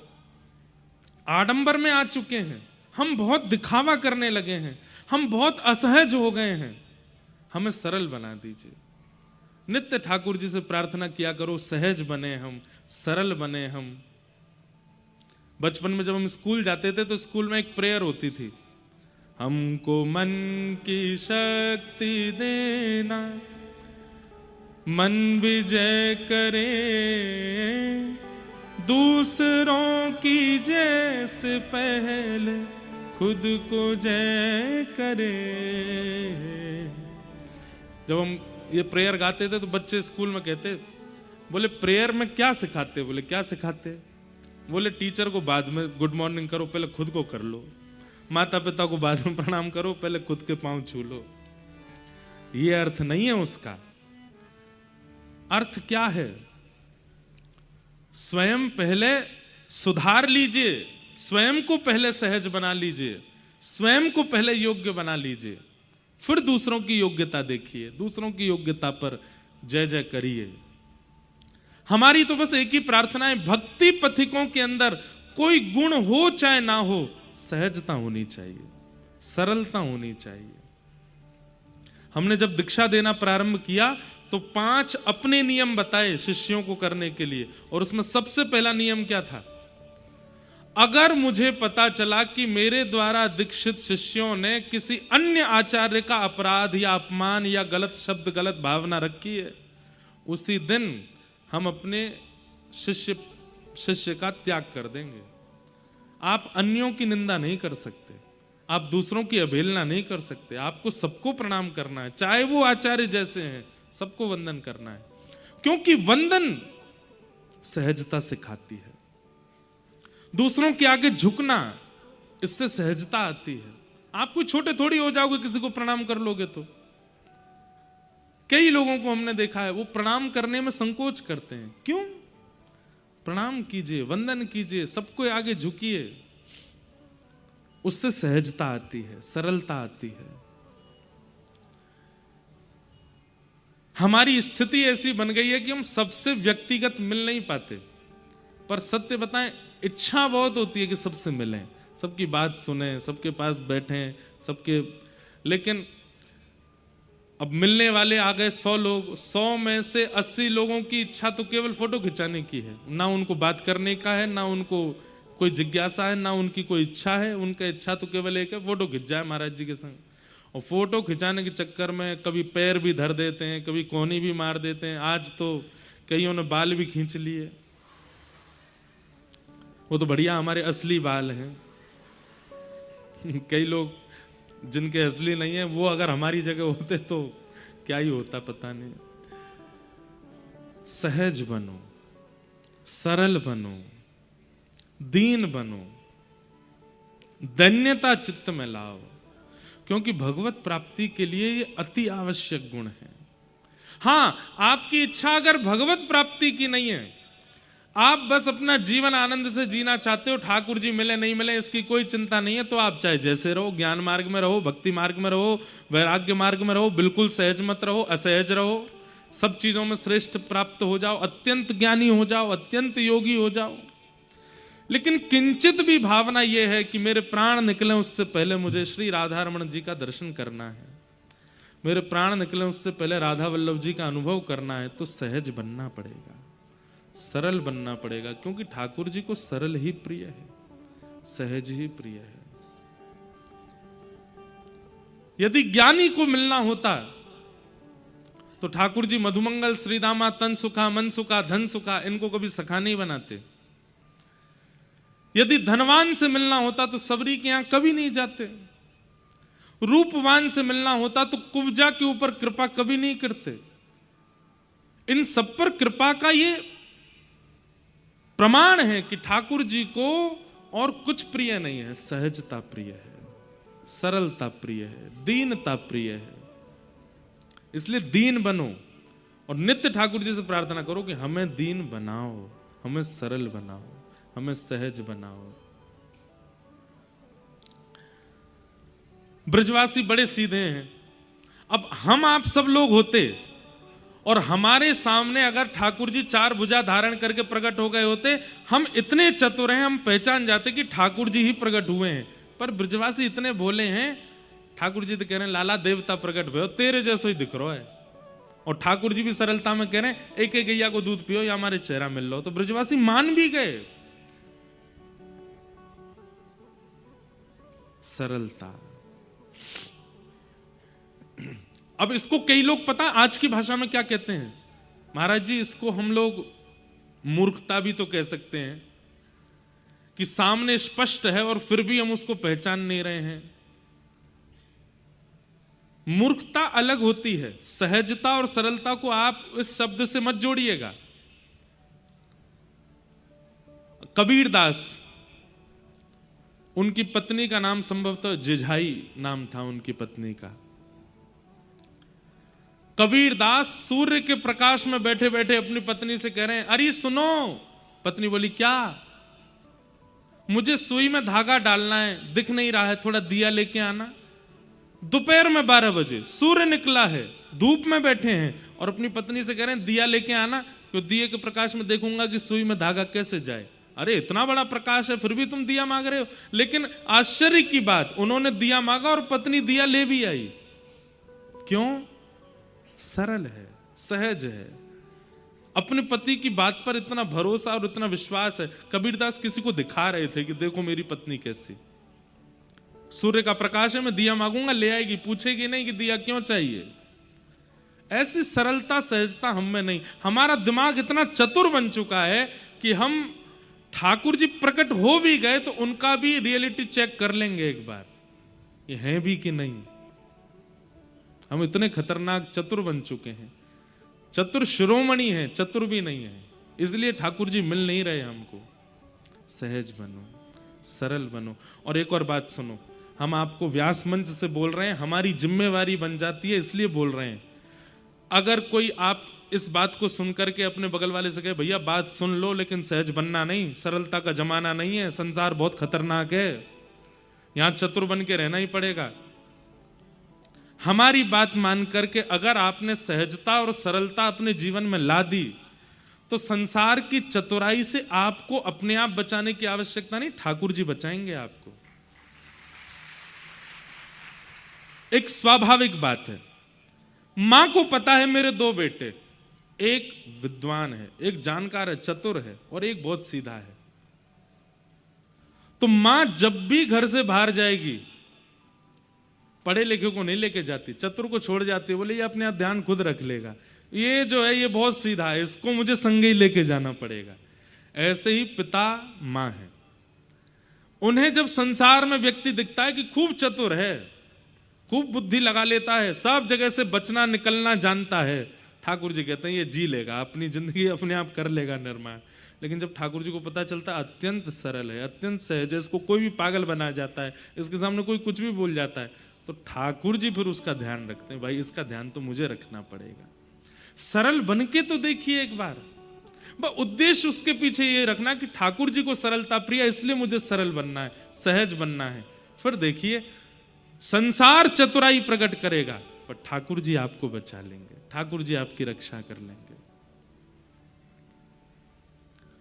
आडंबर में आ चुके हैं, हम बहुत दिखावा करने लगे हैं, हम बहुत असहज हो गए हैं, हमें सरल बना दीजिए। नित्य ठाकुर जी से प्रार्थना किया करो, सहज बने हम, सरल बने हम। बचपन में जब हम स्कूल जाते थे तो स्कूल में एक प्रेयर होती थी, हमको मन की शक्ति देना, मन विजय करे, दूसरों की जैसे पहले खुद को जय करे। जब हम ये प्रेयर गाते थे तो बच्चे स्कूल में कहते, बोले प्रेयर में क्या सिखाते? बोले क्या सिखाते? बोले टीचर को बाद में गुड मॉर्निंग करो, पहले खुद को कर लो। माता पिता को बाद में प्रणाम करो, पहले खुद के पांव छू लो। ये अर्थ नहीं है उसका। अर्थ क्या है? स्वयं पहले सुधार लीजिए, स्वयं को पहले सहज बना लीजिए, स्वयं को पहले योग्य बना लीजिए, फिर दूसरों की योग्यता देखिए, दूसरों की योग्यता पर जय जय करिए। हमारी तो बस एक ही प्रार्थना है, भक्ति पथिकों के अंदर कोई गुण हो चाहे ना हो, सहजता होनी चाहिए, सरलता होनी चाहिए। हमने जब दीक्षा देना प्रारंभ किया तो 5 अपने नियम बताए शिष्यों को करने के लिए, और उसमें सबसे पहला नियम क्या था? अगर मुझे पता चला कि मेरे द्वारा दीक्षित शिष्यों ने किसी अन्य आचार्य का अपराध या अपमान या गलत शब्द, गलत भावना रखी है, उसी दिन हम अपने शिष्य का त्याग कर देंगे। आप अन्यों की निंदा नहीं कर सकते, आप दूसरों की अवहेलना नहीं कर सकते, आपको सबको प्रणाम करना है, चाहे वो आचार्य जैसे हैं, सबको वंदन करना है, क्योंकि वंदन सहजता सिखाती है। दूसरों के आगे झुकना, इससे सहजता आती है। आप कोई छोटे थोड़ी हो जाओगे किसी को प्रणाम कर लोगे तो। कई लोगों को हमने देखा है वो प्रणाम करने में संकोच करते हैं। क्यों? प्रणाम कीजिए, वंदन कीजिए, सबको आगे झुकिए, उससे सहजता आती है, सरलता आती है। हमारी स्थिति ऐसी बन गई है कि हम सबसे व्यक्तिगत मिल नहीं पाते, पर सत्य बताएं इच्छा बहुत होती है कि सबसे मिलें, सबकी बात सुने, सबके पास बैठें, सबके, लेकिन अब मिलने वाले आ गए 100 लोग, 100 में से 80 लोगों की इच्छा तो केवल फोटो खिंचाने की है, ना उनको बात करने का है, ना उनको कोई जिज्ञासा है, ना उनकी कोई इच्छा है। उनका इच्छा तो केवल एक है, फोटो खिंच जाए महाराज जी के संग। और फोटो खिंचाने के चक्कर में कभी पैर भी धर देते हैं, कभी कोहनी भी मार देते हैं। आज तो कईयों ने बाल भी खींच लिए, वो तो बढ़िया हमारे असली बाल हैं। कई लोग जिनके असली नहीं है वो अगर हमारी जगह होते तो क्या ही होता पता नहीं। सहज बनो, सरल बनो, दीन बनो, धन्यता चित्त में लाओ, क्योंकि भगवत प्राप्ति के लिए ये अति आवश्यक गुण है। हां, आपकी इच्छा अगर भगवत प्राप्ति की नहीं है, आप बस अपना जीवन आनंद से जीना चाहते हो, ठाकुर जी मिले नहीं मिले इसकी कोई चिंता नहीं है, तो आप चाहे जैसे रहो, ज्ञान मार्ग में रहो, भक्ति मार्ग में रहो, वैराग्य मार्ग में रहो, बिल्कुल सहज मत रहो, असहज रहो, सब चीजों में श्रेष्ठ प्राप्त हो जाओ, अत्यंत ज्ञानी हो जाओ, अत्यंत योगी हो जाओ। लेकिन किंचित भी भावना यह है कि मेरे प्राण निकले उससे पहले मुझे श्री राधा रमण जी का दर्शन करना है, मेरे प्राण निकले उससे पहले राधा वल्लभ जी का अनुभव करना है, तो सहज बनना पड़ेगा, सरल बनना पड़ेगा, क्योंकि ठाकुर जी को सरल ही प्रिय है, सहज ही प्रिय है। यदि ज्ञानी को मिलना होता तो ठाकुर जी मधुमंगल, श्रीदामा, तन सुखा, मन सुखा, धन सुखा इनको कभी सखा नहीं बनाते। यदि धनवान से मिलना होता तो सबरी के यहां कभी नहीं जाते। रूपवान से मिलना होता तो कुब्जा के ऊपर कृपा कभी नहीं करते। इन सब पर कृपा का ये प्रमाण है कि ठाकुर जी को और कुछ प्रिय नहीं है, सहजता प्रिय है, सरलता प्रिय है, दीनता प्रिय है। इसलिए दीन बनो और नित्य ठाकुर जी से प्रार्थना करो कि हमें दीन बनाओ, हमें सरल बनाओ, हमें सहज बनाओ। ब्रजवासी बड़े सीधे हैं। अब हम आप सब लोग होते और हमारे सामने अगर ठाकुर जी 4 भुजा धारण करके प्रकट हो गए होते, हम इतने चतुर हैं, हम पहचान जाते कि ठाकुर जी ही प्रकट हुए हैं, पर ब्रजवासी इतने भोले हैं, ठाकुर जी तो कह रहे हैं लाला देवता प्रकट भयो, तेरे जैसो ही दिख रहा है। और ठाकुर जी भी सरलता में कह रहे हैं एक एक गैया को दूध पियो या हमारे चेहरा मिल लो। तो ब्रजवासी मान भी गए। सरलता। अब इसको कई लोग पता आज की भाषा में क्या कहते हैं, महाराज जी इसको हम लोग मूर्खता भी तो कह सकते हैं कि सामने स्पष्ट है और फिर भी हम उसको पहचान नहीं रहे हैं। मूर्खता अलग होती है, सहजता और सरलता को आप इस शब्द से मत जोड़िएगा। कबीरदास, उनकी पत्नी का नाम संभवतः जिझाई नाम था उनकी पत्नी का। कबीरदास सूर्य के प्रकाश में बैठे बैठे अपनी पत्नी से कह रहे हैं अरे सुनो। पत्नी बोली क्या? मुझे सुई में धागा डालना है, दिख नहीं रहा है, थोड़ा दिया लेके आना। दोपहर में 12 बजे सूर्य निकला है, धूप में बैठे हैं और अपनी पत्नी से कह रहे हैं दिया लेके आना, तो दिए के प्रकाश में देखूंगा कि सुई में धागा कैसे जाए। अरे इतना बड़ा प्रकाश है फिर भी तुम दिया मांग रहे हो। लेकिन आश्चर्य की बात, उन्होंने दिया मांगा और पत्नी दिया ले भी आई। क्यों? सरल है, सहज है, अपने पति की बात पर इतना भरोसा और इतना विश्वास है। कबीरदास किसी को दिखा रहे थे कि देखो मेरी पत्नी कैसी, सूर्य का प्रकाश है, मैं दिया मांगूंगा ले आएगी, पूछेगी नहीं कि दिया क्यों चाहिए। ऐसी सरलता सहजता हम में नहीं। हमारा दिमाग इतना चतुर बन चुका है कि हम ठाकुर जी प्रकट हो भी गए तो उनका भी रियलिटी चेक कर लेंगे एक बार, ये हैं भी कि नहीं। हम इतने खतरनाक चतुर बन चुके हैं। चतुर शिरोमणि है, चतुर भी नहीं है, इसलिए ठाकुर जी मिल नहीं रहे हमको। सहज बनो, सरल बनो। और एक और बात सुनो, हम आपको व्यास मंच से बोल रहे हैं, हमारी जिम्मेवारी बन जाती है इसलिए बोल रहे हैं। अगर कोई आप इस बात को सुनकर के अपने बगल वाले से कहे भैया बात सुन लो लेकिन सहज बनना नहीं, सरलता का जमाना नहीं है, संसार बहुत खतरनाक है, यहां चतुर बन के रहना ही पड़ेगा। हमारी बात मान करके अगर आपने सहजता और सरलता अपने जीवन में ला दी तो संसार की चतुराई से आपको अपने आप बचाने की आवश्यकता नहीं, ठाकुर जी बचाएंगे आपको। एक स्वाभाविक बात है, मां को पता है मेरे 2 बेटे, एक विद्वान है, एक जानकार है, चतुर है, और एक बहुत सीधा है। तो मां जब भी घर से बाहर जाएगी, पढ़े लिखे को नहीं लेके जाती, चतुर को छोड़ जाती है, बोले ये अपने आप ध्यान खुद रख लेगा, ये जो है ये बहुत सीधा है, इसको मुझे संग ही लेके जाना पड़ेगा। ऐसे ही पिता मां है, उन्हें जब संसार में व्यक्ति दिखता है कि खूब चतुर है, खूब बुद्धि लगा लेता है, सब जगह से बचना निकलना जानता है, ठाकुर जी कहते हैं ये जी लेगा, अपनी जिंदगी अपने आप कर लेगा निर्माण। लेकिन जब ठाकुर जी को पता चलता है अत्यंत सरल है, अत्यंत सहज है, इसको कोई भी पागल बना जाता है, इसके सामने कोई कुछ भी बोल जाता है, तो ठाकुर जी फिर उसका ध्यान रखते हैं, भाई इसका ध्यान तो मुझे रखना पड़ेगा। सरल बन के तो देखिए एक बार, उद्देश्य उसके पीछे ये रखना कि ठाकुर जी को सरलता प्रिय, इसलिए मुझे सरल बनना है, सहज बनना है। फिर देखिए संसार चतुराई प्रकट करेगा पर ठाकुर जी आपको बचा लेंगे, ठाकुर जी आपकी रक्षा कर लेंगे।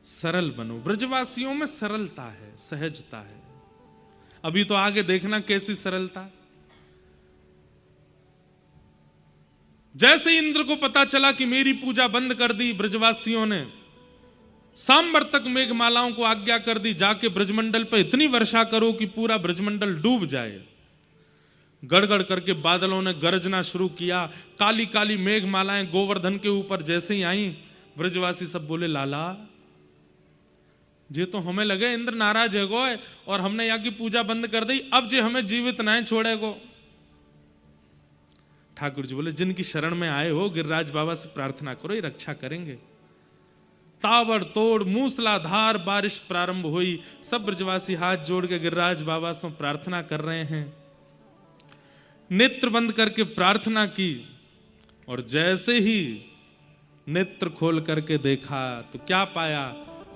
सरल बनो। ब्रजवासियों में सरलता है, सहजता है। अभी तो आगे देखना कैसी सरलता। जैसे इंद्र को पता चला कि मेरी पूजा बंद कर दी ब्रजवासियों ने, सांबर तक मेघमालाओं को आज्ञा कर दी, जाके ब्रजमंडल पर इतनी वर्षा करो कि पूरा ब्रजमंडल डूब जाए। गड़गड़ करके बादलों ने गरजना शुरू किया, काली काली मेघमालाएं गोवर्धन के ऊपर जैसे ही आई, ब्रजवासी सब बोले लाला जे तो हमें लगे इंद्र नाराज है गो और हमने यहाँ की पूजा बंद कर दी, अब जे हमें जीवित ना छोड़ेगो। ठाकुर जी बोले जिनकी शरण में आए हो गिरिराज बाबा से प्रार्थना करो, ये रक्षा करेंगे। ताबड़तोड़ मूसलाधार बारिश प्रारंभ हुई, सब ब्रजवासी हाथ जोड़ के गिरिराज बाबा से प्रार्थना कर रहे हैं। नेत्र बंद करके प्रार्थना की और जैसे ही नेत्र खोल करके देखा तो क्या पाया,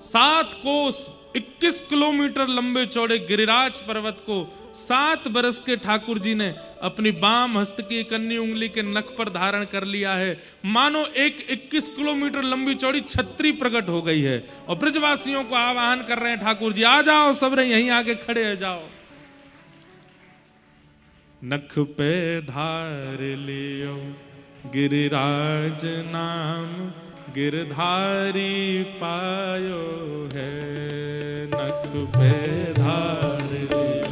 7 कोस 21 किलोमीटर लंबे चौड़े गिरिराज पर्वत को 7 बरस के ठाकुर जी ने अपनी बाम हस्त की कन्नी उंगली के नख पर धारण कर लिया है। मानो एक 21 किलोमीटर लंबी चौड़ी छतरी प्रकट हो गई है और ब्रजवासियों को आह्वान कर रहे हैं ठाकुर जी आ जाओ, सब यहीं आगे खड़े हो जाओ। नख पे धार लियो गिरिराज नाम गिरधारी पायो है। नख पे धार लियो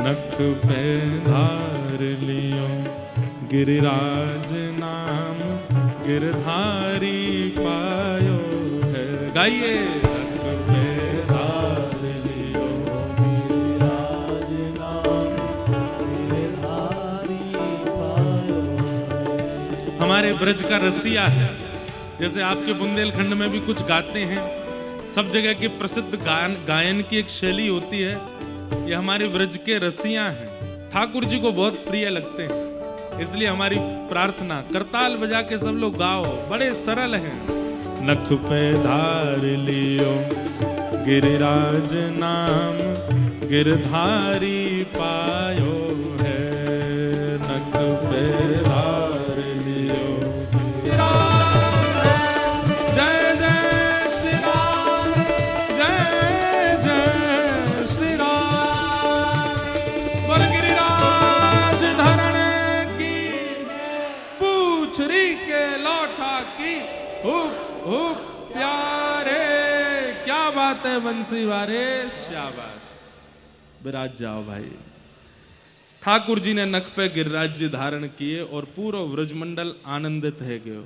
नख पे धार लियो गिरिराज नाम गिरधारी पायो है। गाइए। नख पे धार लियो गिरिराज नाम गिरधारी पायो है। हमारे ब्रज का रसिया है, जैसे आपके बुंदेलखंड में भी कुछ गाते हैं, सब जगह के प्रसिद्ध गायन की एक शैली होती है। ये हमारे ब्रज के रसिया हैं, ठाकुर जी को बहुत प्रिय लगते हैं, इसलिए हमारी प्रार्थना करताल बजा के सब लोग गाओ, बड़े सरल हैं। नख पे धार लियो गिरिराज नाम गिरधारी पायो है। नख पे धार लियो जय जय श्री राम, जय जय श्री राम। बोल गिरिराज धरण की, पूछरी के लौटा की, हुप हुप प्यारे। क्या बात है बंसी वारे, शाबाश। विराज जाओ भाई। ठाकुर जी ने नख पे गिरिराज्य धारण किए और पूरा व्रजमंडल आनंदित है गयो।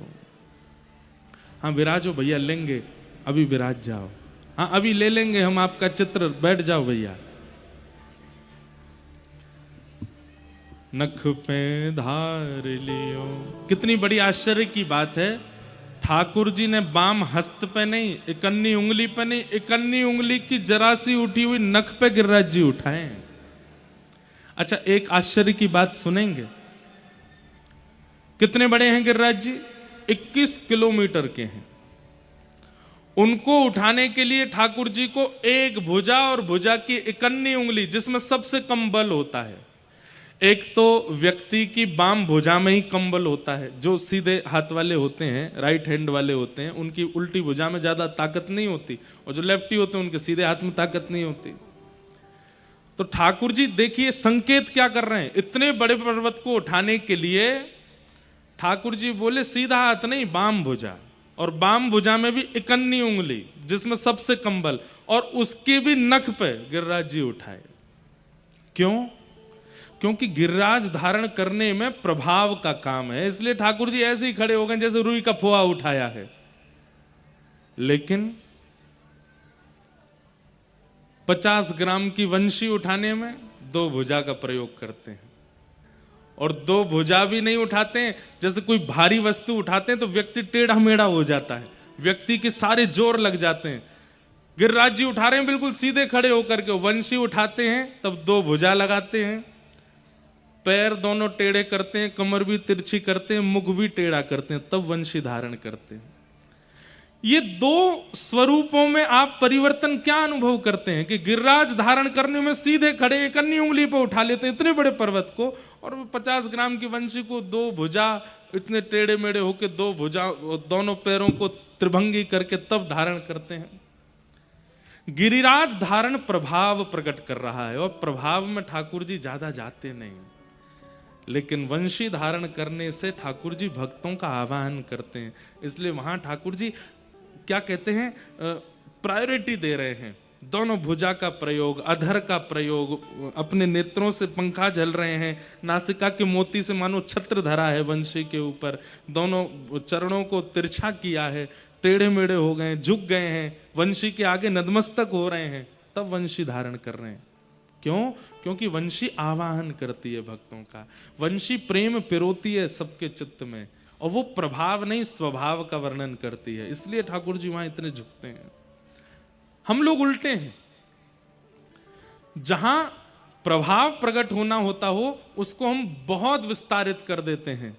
हाँ विराजो भैया, लेंगे अभी, विराज जाओ। हाँ अभी ले लेंगे हम आपका चित्र, बैठ जाओ भैया। नख पे धार लियो, कितनी बड़ी आश्चर्य की बात है। ठाकुर जी ने बाम हस्त पे नहीं, इकन्नी उंगली पे नहीं, इकन्नी उंगली की जरा सी उठी हुई नख पे गिरिराज जी उठाए। अच्छा एक आश्चर्य की बात सुनेंगे। कितने बड़े हैं गिरिराज जी? 21 किलोमीटर के हैं। उनको उठाने के लिए ठाकुर जी को एक भुजा और भुजा की इकन्नी उंगली, जिसमें सबसे कम बल होता है, एक तो व्यक्ति की बाम भुजा में ही कम बल होता है। जो सीधे हाथ वाले होते हैं, राइट हैंड वाले होते हैं, उनकी उल्टी भुजा में ज्यादा ताकत नहीं होती, और जो लेफ्टी होते हैं उनके सीधे हाथ में ताकत नहीं होती। तो ठाकुर जी देखिए संकेत क्या कर रहे हैं। इतने बड़े पर्वत को उठाने के लिए ठाकुर जी बोले सीधा हाथ नहीं, बाम भुजा, और बाम भुजा में भी इकन्नी उंगली जिसमें सबसे कम बल, और उसके भी नख पे गिरिराज जी उठाए। क्यों? क्योंकि गिरिराज धारण करने में प्रभाव का काम है, इसलिए ठाकुर जी ऐसे ही खड़े हो गए जैसे रुई का फोआ उठाया है। लेकिन 50 ग्राम की वंशी उठाने में 2 भुजा का प्रयोग करते हैं, और 2 भुजा भी नहीं उठाते हैं। जैसे कोई भारी वस्तु उठाते हैं तो व्यक्ति टेढ़ा मेढ़ा हो जाता है, व्यक्ति के सारे जोर लग जाते हैं। गिरिराज जी उठा रहे हैं बिल्कुल सीधे खड़े होकर के, वंशी उठाते हैं तब 2 भुजा लगाते हैं, पैर दोनों टेढ़े करते हैं, कमर भी तिरछी करते हैं, मुख भी टेढ़ा करते हैं, तब वंशी धारण करते हैं। ये 2 स्वरूपों में आप परिवर्तन क्या अनुभव करते हैं कि गिरिराज धारण करने में सीधे खड़े इकन्नी उंगली पर उठा लेते हैं इतने बड़े पर्वत को, और 50 ग्राम की वंशी को 2 भुजा इतने टेढ़े मेढ़े होकर 2 भुजा दोनों पैरों को त्रिभंगी करके तब धारण करते हैं। गिरिराज धारण प्रभाव प्रकट कर रहा है, और प्रभाव में ठाकुर जी ज्यादा जाते नहीं, लेकिन वंशी धारण करने से ठाकुर जी भक्तों का आह्वान करते हैं। इसलिए वहां ठाकुर जी क्या कहते हैं, प्रायोरिटी दे रहे हैं। दोनों भुजा का प्रयोग, अधर का प्रयोग, अपने नेत्रों से पंखा झल रहे हैं, नासिका के मोती से मानो छत्र धरा है वंशी के ऊपर, दोनों चरणों को तिरछा किया है, टेढ़े मेढ़े हो गए, झुक गए हैं, वंशी के आगे नतमस्तक हो रहे हैं, तब वंशी धारण कर रहे हैं। क्यों? क्योंकि वंशी आवाहन करती है भक्तों का, वंशी प्रेम पिरोती है सबके चित्त में, और वो प्रभाव नहीं स्वभाव का वर्णन करती है। इसलिए ठाकुर जी वहां इतने झुकते हैं। हम लोग उल्टे हैं, जहां प्रभाव प्रकट होना होता हो उसको हम बहुत विस्तारित कर देते हैं,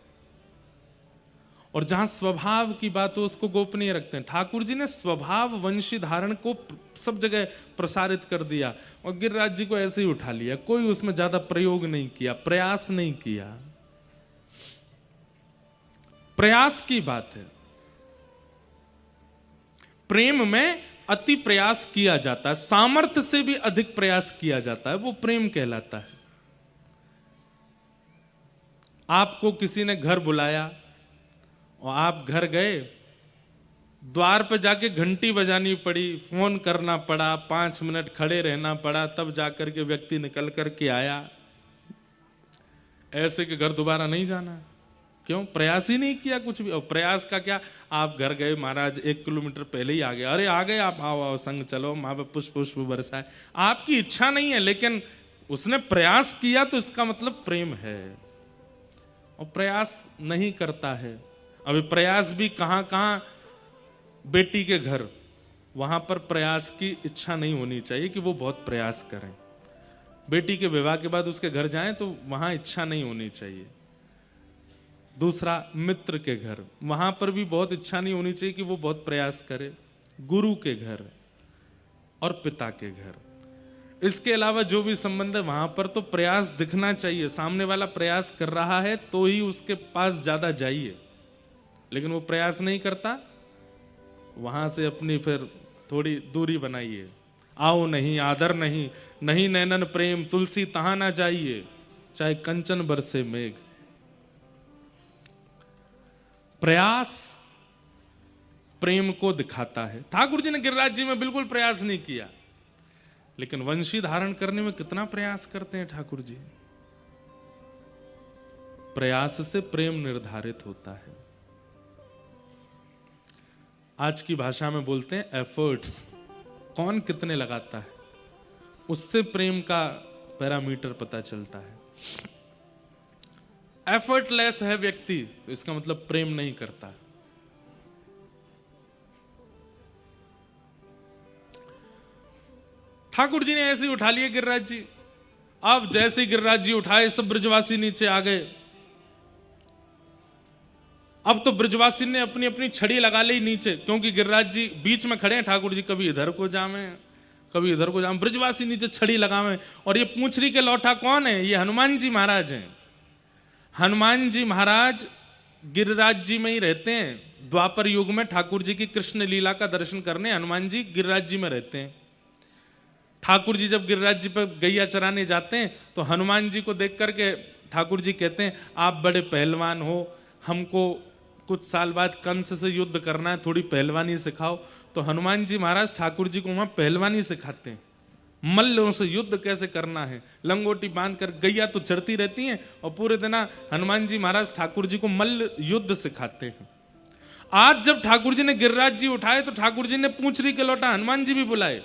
और जहां स्वभाव की बात हो उसको गोपनीय रखते हैं। ठाकुर जी ने स्वभाव वंशी धारण को सब जगह प्रसारित कर दिया, और गिरिराज जी को ऐसे ही उठा लिया, कोई उसमें ज्यादा प्रयोग नहीं किया, प्रयास नहीं किया। प्रयास की बात है, प्रेम में अति प्रयास किया जाता है, सामर्थ्य से भी अधिक प्रयास किया जाता है, वो प्रेम कहलाता है। आपको किसी ने घर बुलाया और आप घर गए, द्वार पर जाके घंटी बजानी पड़ी, फोन करना पड़ा, 5 मिनट खड़े रहना पड़ा, तब जाकर के व्यक्ति निकल करके आया। ऐसे के घर दोबारा नहीं जाना। क्यों? प्रयास ही नहीं किया कुछ भी। और प्रयास का क्या, आप घर गए, महाराज 1 किलोमीटर पहले ही आ गए, अरे आ गए आप, आओ आओ संग चलो, वहां पे पुष्प पुष्प बरसाए। आपकी इच्छा नहीं है, लेकिन उसने प्रयास किया, तो इसका मतलब प्रेम है। और प्रयास नहीं करता है। अभी प्रयास भी कहां कहां, बेटी के घर, वहां पर प्रयास की इच्छा नहीं होनी चाहिए कि वो बहुत प्रयास करें। बेटी के विवाह के बाद उसके घर जाएं तो वहां इच्छा नहीं होनी चाहिए। दूसरा, मित्र के घर, वहां पर भी बहुत इच्छा नहीं होनी चाहिए कि वो बहुत प्रयास करे। गुरु के घर और पिता के घर, इसके अलावा जो भी संबंध है वहां पर तो प्रयास दिखना चाहिए। सामने वाला प्रयास कर रहा है तो ही उसके पास ज्यादा जाइए, लेकिन वो प्रयास नहीं करता, वहां से अपनी फिर थोड़ी दूरी बनाइए। आओ नहीं, आदर नहीं, नहीं नैनन प्रेम, तुलसी तहां ना जाइए, चाहे कंचन बरसे मेघ। प्रयास प्रेम को दिखाता है। ठाकुर जी ने गिरिराज जी में बिल्कुल प्रयास नहीं किया, लेकिन वंशी धारण करने में कितना प्रयास करते हैं ठाकुर जी। प्रयास से प्रेम निर्धारित होता है। आज की भाषा में बोलते हैं एफर्ट्स, कौन कितने लगाता है, उससे प्रेम का पैरामीटर पता चलता है। एफर्टलेस है व्यक्ति, तो इसका मतलब प्रेम नहीं करता। ठाकुर जी ने ऐसे ही उठा लिए गिरिराज जी। अब जैसे ही गिरिराज जी उठाए, सब ब्रजवासी नीचे आ गए। अब तो ब्रजवासी ने अपनी अपनी छड़ी लगा ली नीचे, क्योंकि गिरिराज जी बीच में खड़े हैं, ठाकुर जी कभी इधर को जामे कभी इधर को जामे, ब्रजवासी नीचे छड़ी लगावे। और ये पूंछरी के लौठा कौन है? ये हनुमान जी महाराज हैं। हनुमान जी महाराज गिरिराज जी में ही रहते हैं। द्वापर युग में ठाकुर जी की कृष्ण लीला का दर्शन करने हनुमान जी गिरिराज जी में रहते हैं। ठाकुर जी जब गिरिराज जी पर गैया चराने जाते हैं तो हनुमान जी को देख करके ठाकुर जी कहते हैं, आप बड़े पहलवान हो, हमको कुछ साल बाद कंस से युद्ध करना है, थोड़ी पहलवानी सिखाओ। तो हनुमान जी महाराज ठाकुर जी को वहां पहलवानी सिखाते हैं, मल्लों से युद्ध कैसे करना है। लंगोटी बांध कर गैया तो चढ़ती रहती हैं, और पूरे दिन हनुमान जी महाराज ठाकुर जी को मल्ल युद्ध सिखाते हैं। आज जब ठाकुर जी ने गिरिराज जी उठाए तो ठाकुर जी ने पूंछरी के लौठा हनुमान जी भी बुलाए।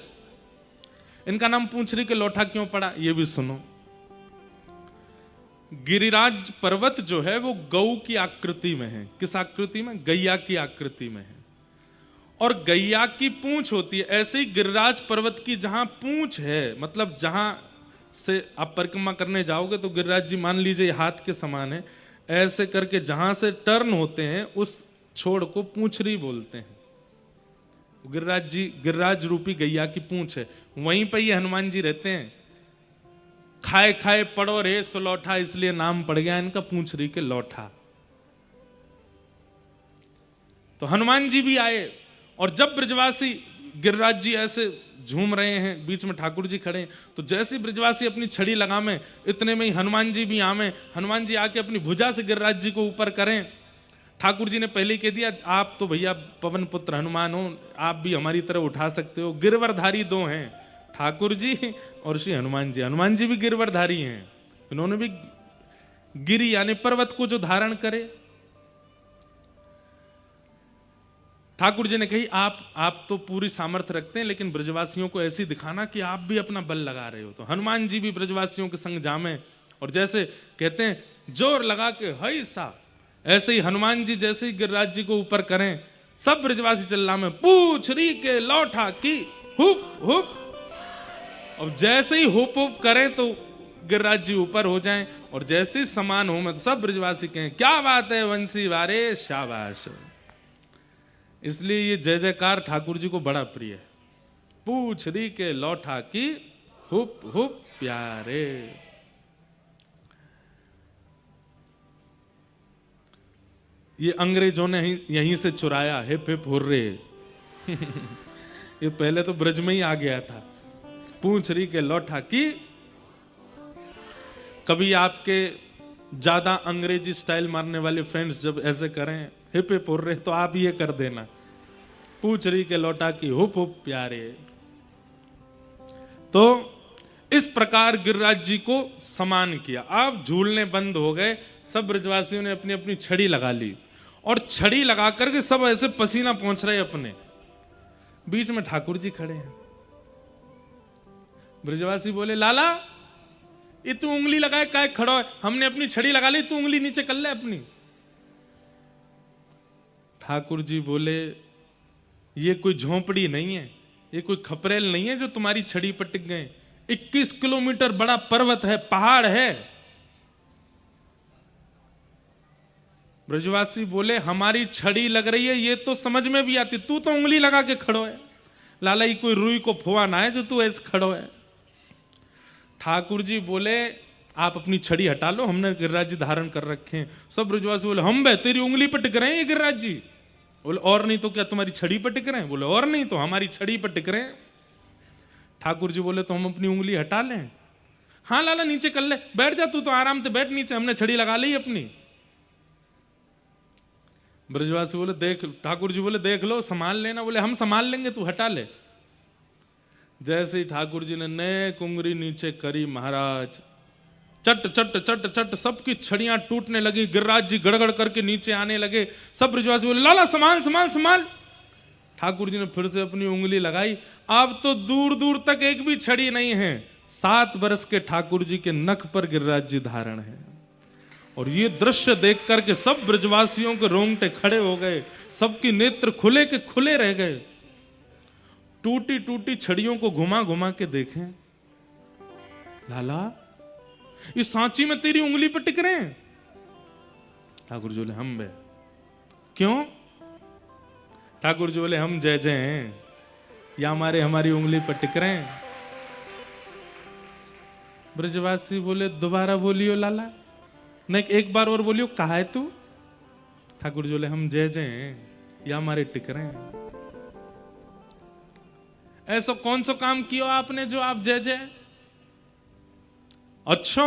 इनका नाम पूंछरी के लौठा क्यों पड़ा, ये भी सुनो। गिरिराज पर्वत जो है वो गऊ की आकृति में है। किस आकृति में? गैया की आकृति में है, और गैया की पूंछ होती है। ऐसे ही गिरिराज पर्वत की जहां पूंछ है, मतलब जहां से आप परिक्रमा करने जाओगे तो गिरिराज जी मान लीजिए हाथ के समान है, ऐसे करके जहां से टर्न होते हैं उस छोड़ को पूंछरी बोलते हैं। गिरिराज जी, गिरिराज रूपी गैया की पूंछ है, वहीं पर ये हनुमान जी रहते हैं। खाए खाए पड़ो रे सुलौठा, इसलिए नाम पड़ गया इनका पूंछरी के लौठा। तो हनुमान जी भी आए, और जब ब्रजवासी गिरिराज जी ऐसे झूम रहे हैं, बीच में ठाकुर जी खड़े हैं, तो जैसे ब्रजवासी अपनी छड़ी लगावे, इतने में ही हनुमान जी भी आवे। हनुमान जी आके अपनी भुजा से गिरिराज जी को ऊपर करें। ठाकुर जी ने पहले कह दिया, आप तो भैया पवन पुत्र हनुमान हो, आप भी हमारी तरह उठा सकते हो। गिरवरधारी दो हैं, ठाकुर जी और श्री हनुमान जी। हनुमान जी भी गिरवरधारी हैं, इन्होंने भी गिरी यानी पर्वत को जो धारण करे। ठाकुर जी ने कही, आप तो पूरी सामर्थ्य रखते हैं, लेकिन ब्रजवासियों को ऐसी दिखाना कि आप भी अपना बल लगा रहे हो। तो हनुमान जी भी ब्रजवासियों के संग जामे, और जैसे कहते हैं जोर लगा के हई सा, ऐसे ही हनुमान जी जैसे ही गिरिराज जी को ऊपर करें, सब ब्रजवासी चिल्ला में पूंछरी के लौठा की हुप हुप। और जैसे ही हुप हुप करें तो गिरिराज जी ऊपर हो जाएं, और जैसे ही समान हो में तो सब ब्रजवासी कहें, क्या बात है वंशी वारे, शाबाश। इसलिए ये जय जयकार ठाकुर जी को बड़ा प्रिय है। पूंछरी के लौठा की हुप हुप प्यारे। ये अंग्रेजों ने यहीं से चुराया, हिप हिप हुर्रे। ये पहले तो ब्रज में ही आ गया था। पूंछ रही के लौटा कि कभी आपके ज्यादा अंग्रेजी स्टाइल मारने वाले फ्रेंड्स जब ऐसे करें हिप हिप हो रहे तो आप ये कर देना, पूछ रही के लौटा की हुप हुप प्यारे। तो इस प्रकार गिरिराज जी को समान किया। अब झूलने बंद हो गए, सब ब्रजवासियों ने अपनी अपनी छड़ी लगा ली और छड़ी लगा करके सब ऐसे पसीना पहुंच रहे अपने। बीच में ठाकुर जी खड़े हैं। ब्रजवासी बोले लाला ये तू उंगली लगाए काय खड़ा है, हमने अपनी छड़ी लगा ली, तू उंगली नीचे कर ले अपनी। ठाकुर जी बोले ये कोई झोंपड़ी नहीं है, ये कोई खपरेल नहीं है जो तुम्हारी छड़ी पर टिक गए। 21 किलोमीटर बड़ा पर्वत है, पहाड़ है। ब्रजवासी बोले हमारी छड़ी लग रही है ये तो समझ में भी आती, तू तो उंगली लगा के खड़ो है। लाला ये कोई रुई को फुआ ना है जो तू ऐसे खड़ो है। ठाकुर जी बोले आप अपनी छड़ी हटा लो, हमने गिरिराज जी धारण कर रखे हैं। सब ब्रजवासी बोले हम बे तेरी उंगली पर टिक रहे हैं ये गिरिराज जी। बोले और नहीं तो क्या तुम्हारी छड़ी पर टिक रहे हैं? बोले और नहीं तो हमारी छड़ी पर टिक रहे हैं। ठाकुर जी बोले तो हम अपनी उंगली हटा लें? हाँ लाला नीचे कर ले, बैठ जा तू तो आराम से बैठ नीचे, हमने छड़ी लगा ली अपनी। ब्रजवासी बोले देख, ठाकुर जी बोले देख लो संभाल लेना। बोले हम संभाल लेंगे, तू हटा ले। जैसे ही ठाकुर जी ने नेक उंगली नीचे करी महाराज, चट चट चट चट सबकी छड़ियां टूटने लगी। गिरिराज जी गड़गड़ करके नीचे आने लगे। सब ब्रजवासी बोले लाला संभाल संभाल संभाल। ठाकुर जी ने फिर से अपनी उंगली लगाई। अब तो दूर दूर तक एक भी छड़ी नहीं है। 7 वर्ष के ठाकुर जी के नख पर गिरिराज जी धारण है। और ये दृश्य देख करके सब ब्रजवासियों के रोंगटे खड़े हो गए, सबकी नेत्र खुले के खुले रह गए। टूटी टूटी छड़ियों को घुमा घुमा के देखें, लाला ये सांची में तेरी उंगली पर टिक रहे हैं? ठाकुर जी बोले हम बे क्यों? ठाकुर जी बोले हम जय जय हैं या हमारी उंगली पर टिक रहे हैं। ब्रजवासी बोले दोबारा बोलियो लाला, नहीं एक बार और बोलियो कहा है तू? ठाकुर जी बोले हम जय जय हैं या हमारे टिक रहे हैं। ऐसा कौन सा काम किया आपने जो आप जय जय? अच्छा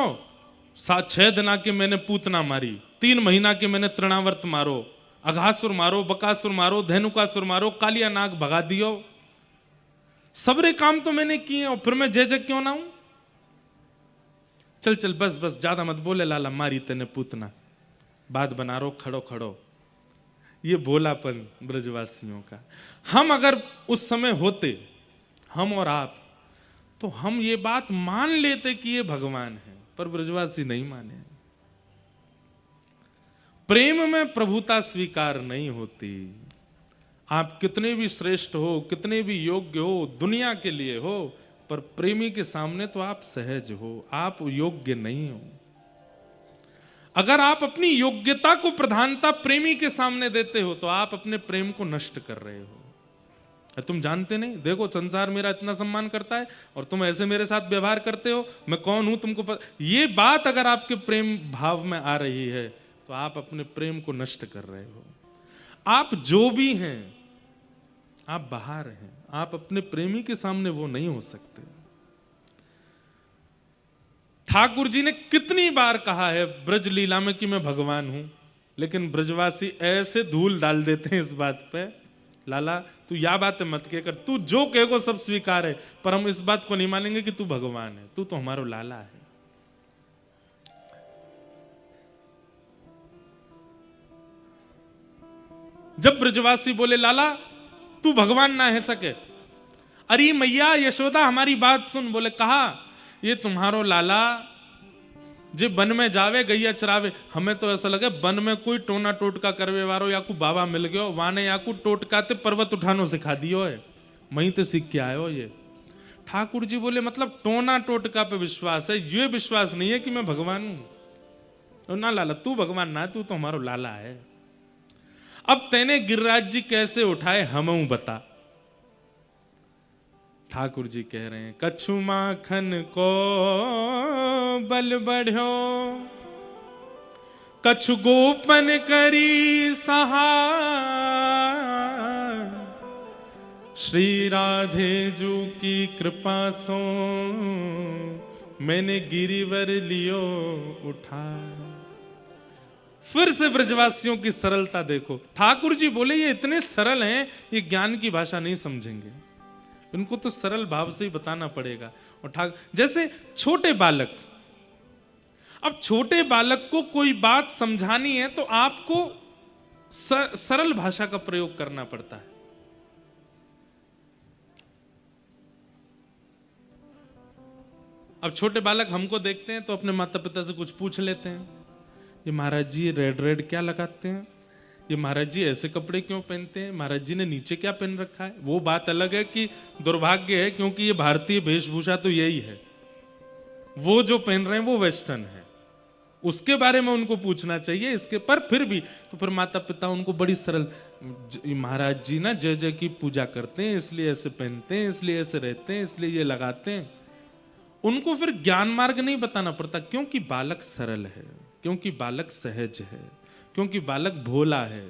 6 दिन के मैंने पूतना मारी, 3 महीना के मैंने तृणावर्त मारो, अघासुर मारो, बकासुर मारो, धेनुकासुर मारो, कालिया नाग भगा दियो। सबरे काम तो मैंने किए और फिर मैं जय जय क्यों ना हूं? चल चल बस बस ज्यादा मत बोले लाला, मारी तेने पूतना, बात बना रो खड़ो खड़ो। ये भोलापन ब्रजवासियों का। हम अगर उस समय होते, हम और आप, तो हम ये बात मान लेते कि ये भगवान है, पर ब्रजवासी नहीं माने। प्रेम में प्रभुता स्वीकार नहीं होती। आप कितने भी श्रेष्ठ हो, कितने भी योग्य हो दुनिया के लिए हो, पर प्रेमी के सामने तो आप सहज हो, आप योग्य नहीं हो। अगर आप अपनी योग्यता को प्रधानता प्रेमी के सामने देते हो तो आप अपने प्रेम को नष्ट कर रहे हो। तुम जानते नहीं, देखो संसार मेरा इतना सम्मान करता है और तुम ऐसे मेरे साथ व्यवहार करते हो, मैं कौन हूं तुमको पता। ये बात अगर आपके प्रेम भाव में आ रही है तो आप अपने प्रेम को नष्ट कर रहे हो। आप जो भी हैं आप बाहर हैं, आप अपने प्रेमी के सामने वो नहीं हो सकते। ठाकुर जी ने कितनी बार कहा है ब्रज लीला में कि मैं भगवान हूं, लेकिन ब्रजवासी ऐसे धूल डाल देते हैं इस बात पे, लाला तू या बात मत कह कर, तू जो कहेगो सब स्वीकार है, पर हम इस बात को नहीं मानेंगे कि तू भगवान है, तू तो हमारा लाला है। जब ब्रजवासी बोले लाला तू भगवान ना है सके, अरे मैया यशोदा हमारी बात सुन। बोले कहा ये तुम्हारो लाला जे वन में जावे गैया चरावे। हमें तो ऐसा लगे वन में कोई टोना टोटका करवे वारो या को बाबा मिल गयो, वाने या को टोटकाते पर्वत उठानो सिखा दियो है, वहीं ते सीख के आयो ये। ठाकुर जी बोले मतलब टोना टोटका पे विश्वास है, ये विश्वास नहीं है कि मैं भगवान हूं। ना लाला तू भगवान ना, तू तो हमारा लाला है। अब तेने गिरिराज जी कैसे उठाए हम बता। ठाकुर जी कह रहे हैं कछु माखन को बल बढ़ो, कछु गोपन करी सहाय, श्री राधे जू की कृपा सो मैंने गिरिवर लियो उठा। फिर से ब्रजवासियों की सरलता देखो। ठाकुर जी बोले ये इतने सरल हैं, ये ज्ञान की भाषा नहीं समझेंगे, इनको तो सरल भाव से ही बताना पड़ेगा। और जैसे छोटे बालक, अब छोटे बालक को कोई बात समझानी है तो आपको सरल भाषा का प्रयोग करना पड़ता है। अब छोटे बालक हमको देखते हैं तो अपने माता पिता से कुछ पूछ लेते हैं, ये महाराज जी रेड रेड क्या लगाते हैं, ये महाराज जी ऐसे कपड़े क्यों पहनते हैं, महाराज जी ने नीचे क्या पहन रखा है। वो बात अलग है कि दुर्भाग्य है, क्योंकि ये भारतीय वेशभूषा तो यही है, वो जो पहन रहे हैं वो वेस्टर्न है, उसके बारे में उनको पूछना चाहिए। इसके पर फिर भी तो फिर माता पिता उनको बड़ी सरल, महाराज जी ना जय जय की पूजा करते हैं इसलिए ऐसे पहनते हैं, इसलिए ऐसे रहते हैं, इसलिए ये लगाते हैं। उनको फिर ज्ञान मार्ग नहीं बताना पड़ता, क्योंकि बालक सरल है, क्योंकि बालक सहज है, क्योंकि बालक भोला है,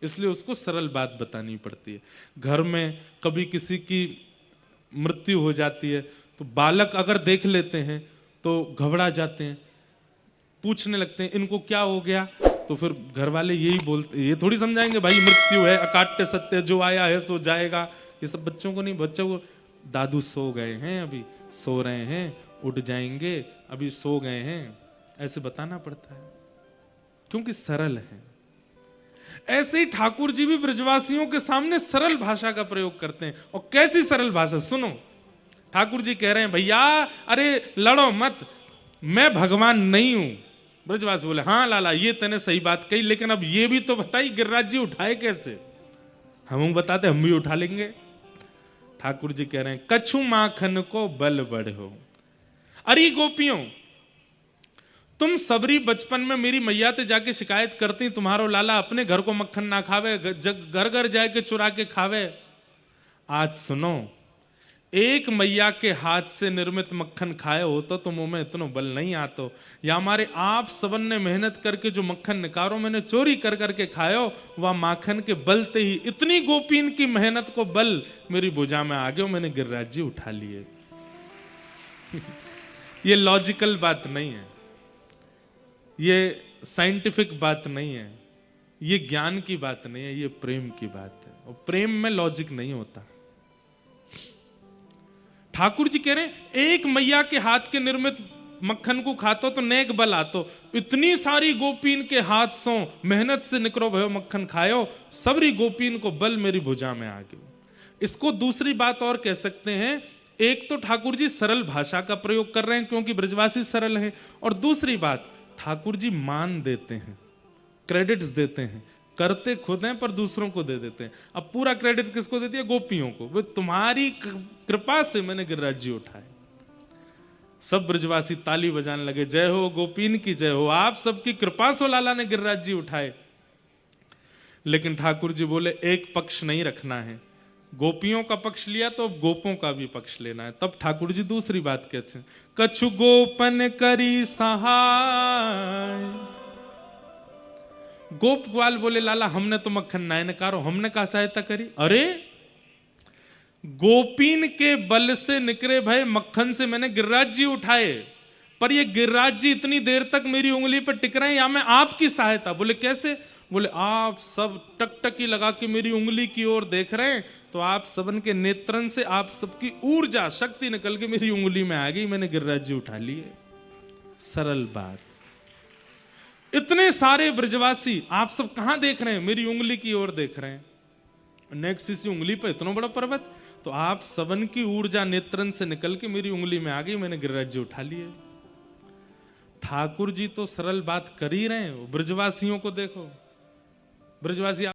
इसलिए उसको सरल बात बतानी पड़ती है। घर में कभी किसी की मृत्यु हो जाती है तो बालक अगर देख लेते हैं तो घबरा जाते हैं, पूछने लगते हैं इनको क्या हो गया, तो फिर घर वाले यही बोलते, ये थोड़ी समझाएंगे भाई मृत्यु है, अकाट्य सत्य, जो आया है सो जाएगा। ये सब बच्चों को नहीं, बच्चों को दादू सो गए हैं, अभी सो रहे हैं, उठ जाएंगे, अभी सो गए हैं, ऐसे बताना पड़ता है, क्योंकि सरल है। ऐसे ही ठाकुर जी भी ब्रजवासियों के सामने सरल भाषा का प्रयोग करते हैं। और कैसी सरल भाषा सुनो, ठाकुर जी कह रहे हैं भैया अरे लड़ो मत, मैं भगवान नहीं हूं। ब्रजवासी बोले हाँ लाला ये तूने सही बात कही, लेकिन अब ये भी तो बताई गिरिराज जी उठाए कैसे। हम बताते हम भी उठा लेंगे। ठाकुर जी कह रहे हैं कछु माखन को बल बढ़ो। अरे गोपियों, तुम सबरी बचपन में मेरी मैया ते जाके शिकायत करती तुम्हारो लाला अपने घर को मक्खन ना खावे, घर घर जाके चुरा के खावे। आज सुनो, एक मैया के हाथ से निर्मित मक्खन खाए हो तो मुंह में इतना बल नहीं आतो, या हमारे आप सबन ने मेहनत करके जो मक्खन निकारो मैंने चोरी कर करके खायो, वह माखन के बलते ही इतनी गोपीन की मेहनत को बल मेरी भुजा में आ गया, मैंने गिरिराज जी उठा लिए। ये लॉजिकल बात नहीं है, ये साइंटिफिक बात नहीं है, ये ज्ञान की बात नहीं है, ये प्रेम की बात है। और प्रेम में लॉजिक नहीं होता। ठाकुर जी कह रहे हैं एक मैया के हाथ के निर्मित मक्खन को खातो तो नेक बल आतो, इतनी सारी गोपीन के हाथ सो मेहनत से निकरो भयो मक्खन खायो, सबरी गोपीन को बल मेरी भुजा में आ गयो। इसको दूसरी बात और कह सकते हैं, एक तो ठाकुर जी सरल भाषा का प्रयोग कर रहे हैं क्योंकि ब्रजवासी सरल हैं, और दूसरी बात ठाकुर जी मान देते हैं, क्रेडिट्स देते हैं, करते खुद हैं पर दूसरों को दे देते हैं। अब पूरा क्रेडिट किसको देती है? गोपियों को। वो तुम्हारी कृपा से मैंने गिरिराज जी उठाए। सब ब्रजवासी ताली बजाने लगे, जय हो गोपीन की जय हो, आप सबकी कृपा से लाला ने गिरिराज जी उठाए। लेकिन ठाकुर जी बोले एक पक्ष नहीं रखना है, गोपियों का पक्ष लिया तो अब गोपों का भी पक्ष लेना है। तब ठाकुर जी दूसरी बात कहते हैं, कछु गोपन करी सहाय। गोप ग्वाल बोले लाला हमने तो मक्खन नाय नकारो, हमने कहा सहायता करी। अरे गोपीन के बल से निकरे भय मक्खन से मैंने गिरिराज जी उठाए, पर ये गिरिराज जी इतनी देर तक मेरी उंगली पर टिक रहे हैं, या मैं आपकी सहायता। बोले कैसे? बोले आप सब टकटकी लगा के मेरी उंगली की ओर देख रहे हैं, तो आप सबन के नेत्रन से आप सबकी ऊर्जा शक्ति निकल के मेरी उंगली में आ गई, मैंने गिरिराज जी उठा लिए। सरल बात। इतने सारे ब्रजवासी आप सब कहां देख रहे हैं? मेरी उंगली की ओर देख रहे हैं। नेक्स्ट इसी उंगली पर इतना बड़ा पर्वत, तो आप सबन की ऊर्जा नेत्रन से निकल के मेरी उंगली में आ गई, मैंने गिरिराज जी उठा लिए। ठाकुर जी तो सरल बात कर ही रहे हैं, ब्रजवासियों को देखो। ब्रजवासी